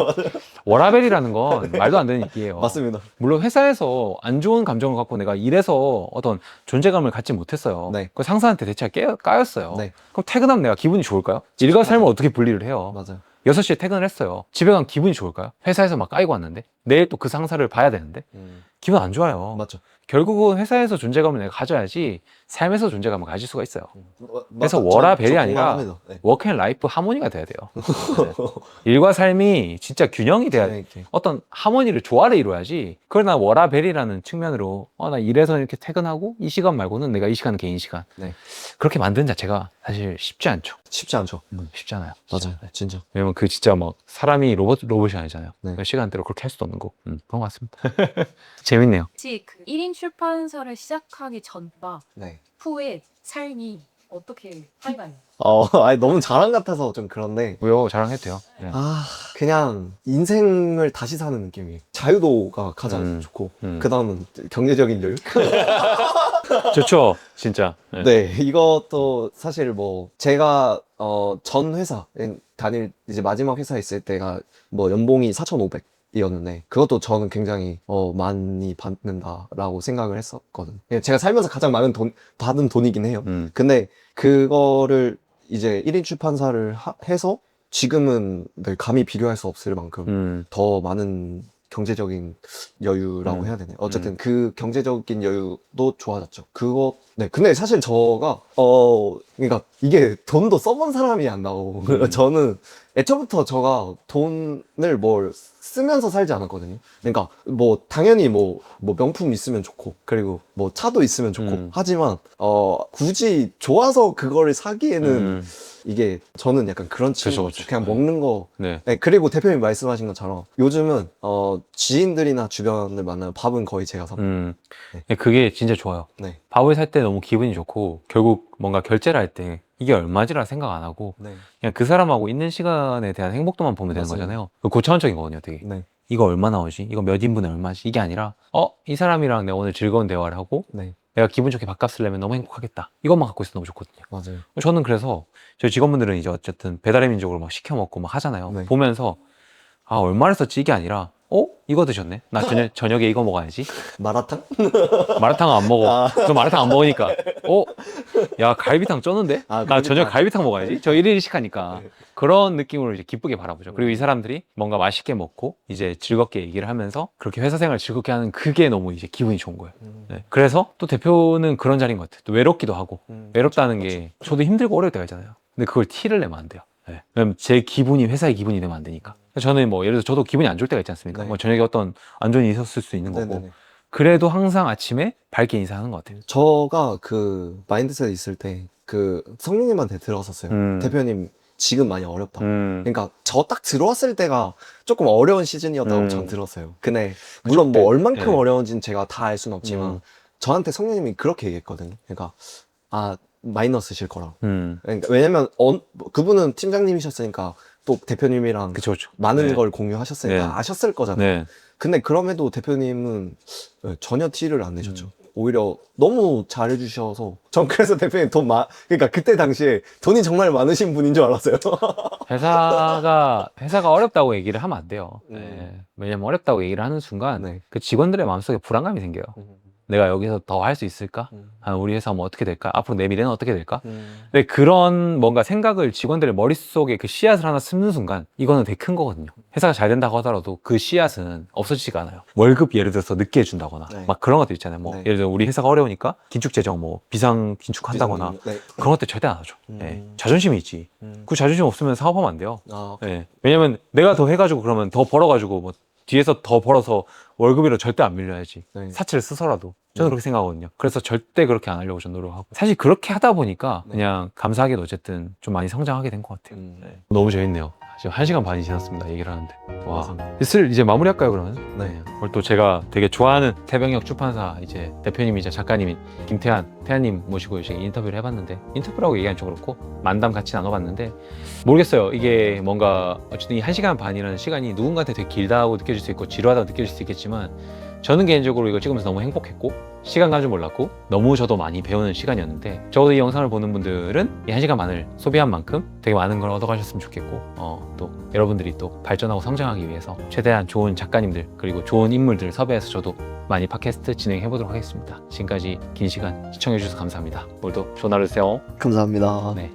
워라밸이라는 건 말도 안 되는 얘기예요. 맞습니다. 물론 회사에서 안 좋은 감정을 갖고 내가 일에서 어떤 존재감을 갖지 못했어요. 네. 그 상사한테 대체가 까였어요. 네. 그럼 퇴근하면 내가 기분이 좋을까요? 일과 삶을 어떻게 분리를 해요? 맞아요. 6시에 퇴근을 했어요. 집에 가면 기분이 좋을까요? 회사에서 막 까이고 왔는데 내일 또 그 상사를 봐야 되는데 기분 안 좋아요. 맞죠. 결국은 회사에서 존재감을 내가 가져야지 삶에서 존재감을 가질 수가 있어요. 그래서 워라밸이 아니라 네. 워크 앤 라이프 하모니가 돼야 돼요. 네. 일과 삶이 진짜 균형이 돼야 돼. 어떤 하모니를, 조화를 이루어야지. 그걸 난 워라밸이라는 측면으로 나 일해서 이렇게 퇴근하고 이 시간 말고는 내가 이 시간은 개인 시간. 네. 그렇게 만드는 자체가 사실 쉽지 않죠. 쉽지 않죠. 쉽지 않아요. 맞아요. 네. 진짜. 왜냐면 그 진짜 막 사람이 로봇이 아니잖아요. 네. 그 시간대로 그렇게 할 수도 없는 거고. 그런 것 같습니다. 재밌네요. 혹시 그 1인 출판사를 시작하기 전과 네. 후의 삶이 어떻게 살가요? 아니, 너무 자랑 같아서 좀 그런데. 왜요? 자랑해도 돼요. 네. 그냥 인생을 다시 사는 느낌이에요. 자유도가 가장 좋고, 그 다음은 경제적인 여유? 좋죠, 진짜. 네. 네, 이것도 사실 뭐, 제가, 전 회사, 이제 마지막 회사에 있을 때가 뭐 연봉이 4,500이었는데, 그것도 저는 굉장히, 많이 받는다라고 생각을 했었거든요. 제가 살면서 가장 많은 받은 돈이긴 해요. 근데 그거를 이제 1인 출판사를 해서 지금은 늘 감히 비교할 수 없을 만큼 더 많은 경제적인 여유라고 음. 해야 되나요? 어쨌든 그 경제적인 여유도 좋아졌죠. 그거 네. 근데 사실 저가 그러니까 이게 돈도 써본 사람이 안 나오고 저는 애초부터 제가 돈을 뭘 쓰면서 살지 않았거든요. 그러니까 뭐 당연히 뭐 명품 있으면 좋고 그리고 뭐 차도 있으면 좋고 하지만 굳이 좋아서 그거를 사기에는 이게 저는 약간 그런 친구 그쵸. 그냥 먹는 거 네. 네, 그리고 대표님 말씀하신 것처럼 요즘은 지인들이나 주변을 만나면 밥은 거의 제가 삽니다. 네, 그게 진짜 좋아요. 네. 밥을 살 때 너무 기분이 좋고 결국 뭔가 결제를 할 때 이게 얼마지라 생각 안 하고 네. 그냥 그 사람하고 있는 시간에 대한 행복도만 보면 되는 맞아요. 거잖아요. 고차원적인 거거든요, 되게. 네. 이거 얼마 나오지? 이거 몇 인분에 얼마지? 이게 아니라 이 사람이랑 내가 오늘 즐거운 대화를 하고 네. 내가 기분 좋게 밥값을 내면 너무 행복하겠다. 이것만 갖고 있어도 너무 좋거든요. 맞아요. 저는 그래서 저희 직원분들은 이제 어쨌든 배달의 민족으로 막 시켜 먹고 막 하잖아요. 네. 보면서 얼마를 썼지 이게 아니라 이거 드셨네? 나 저녁에 이거 먹어야지. 마라탕? 마라탕 안 먹어. 저 마라탕 안 먹으니까 야 갈비탕 쩌는데? 아, 나 저녁 그러니까. 갈비탕 먹어야지. 저 일일이식 하니까 네. 그런 느낌으로 이제 기쁘게 바라보죠. 그리고 이 사람들이 뭔가 맛있게 먹고 이제 즐겁게 얘기를 하면서 그렇게 회사 생활 즐겁게 하는 그게 너무 이제 기분이 좋은 거예요. 네. 그래서 또 대표는 그런 자리인 것 같아요. 또 외롭기도 하고 외롭다는 게 저도 힘들고 어려울 때가 있잖아요. 근데 그걸 티를 내면 안 돼요. 네. 왜냐면 제 기분이 회사의 기분이 되면 안 되니까. 저는 뭐 예를 들어 저도 기분이 안 좋을 때가 있지 않습니까? 네. 뭐 저녁에 어떤 안 좋은 일이 있었을 수 있는 거고. 네네네. 그래도 항상 아침에 밝게 인사하는 것 같아요. 저가 그 마인드셋 있을 때 그 성룡님한테 들었었어요. 대표님 지금 많이 어렵다. 그러니까 저 딱 들어왔을 때가 조금 어려운 시즌이었다고 전 들었어요. 근데 물론 뭐 얼만큼 네. 어려운지는 제가 다 알 수는 없지만 저한테 성룡님이 그렇게 얘기했거든요. 그러니까 마이너스실 거라고. 그러니까 왜냐면 그분은 팀장님이셨으니까 또 대표님이랑 그쵸, 그쵸. 많은 네. 걸 공유하셨으니까 네. 아셨을 거잖아요. 네. 근데 그럼에도 대표님은 전혀 티를 안 내셨죠. 오히려 너무 잘해주셔서 전 그래서 대표님 그러니까 그때 당시에 돈이 정말 많으신 분인 줄 알았어요. 회사가 어렵다고 얘기를 하면 안 돼요. 네. 왜냐면 어렵다고 얘기를 하는 순간 네. 그 직원들의 마음속에 불안감이 생겨요. 내가 여기서 더 할 수 있을까? 우리 회사 뭐 어떻게 될까? 앞으로 내 미래는 어떻게 될까? 근데 그런 뭔가 생각을 직원들의 머릿속에 그 씨앗을 하나 심는 순간 이거는 되게 큰 거거든요. 회사가 잘 된다고 하더라도 그 씨앗은 없어지지가 않아요. 월급 예를 들어서 늦게 해준다거나 네. 막 그런 것들 있잖아요. 뭐 네. 예를 들어 우리 회사가 어려우니까 긴축 재정 뭐 비상 긴축한다거나 네. 그런 것들 절대 안 하죠. 네. 자존심이 있지. 그 자존심 없으면 사업하면 안 돼요. 네. 왜냐면 내가 더 해가지고 그러면 더 벌어가지고 뭐 뒤에서 더 벌어서 월급이라 절대 안 밀려야지. 네. 사치를 쓰서라도. 저는 그렇게 생각하거든요. 그래서 절대 그렇게 안 하려고 저는 노력하고. 사실 그렇게 하다 보니까 네. 그냥 감사하게도 어쨌든 좀 많이 성장하게 된 것 같아요. 네. 너무 재밌네요. 지금 1시간 반이 지났습니다. 얘기를 하는데. 와. 슬 이제 마무리할까요, 그러면? 네. 오늘 또 제가 되게 좋아하는 태병역 출판사 이제 대표님이자 작가님인 태안님 모시고 이제 인터뷰를 해봤는데, 인터뷰라고 얘기하면 좀 그렇고 만담 같이 나눠봤는데 모르겠어요. 이게 뭔가 어쨌든 이 1시간 반이라는 시간이 누군가한테 되게 길다고 느껴질 수 있고 지루하다고 느껴질 수 있겠지만 저는 개인적으로 이거 찍으면서 너무 행복했고 시간 간 줄 몰랐고 너무 저도 많이 배우는 시간이었는데, 적어도 이 영상을 보는 분들은 이 1시간 반을 소비한 만큼 되게 많은 걸 얻어가셨으면 좋겠고 또 여러분들이 또 발전하고 성장하기 위해서 최대한 좋은 작가님들 그리고 좋은 인물들 섭외해서 저도 많이 팟캐스트 진행해 보도록 하겠습니다. 지금까지 긴 시간 시청해 주셔서 감사합니다. 오늘도 좋은 하루 되세요. 감사합니다. 네.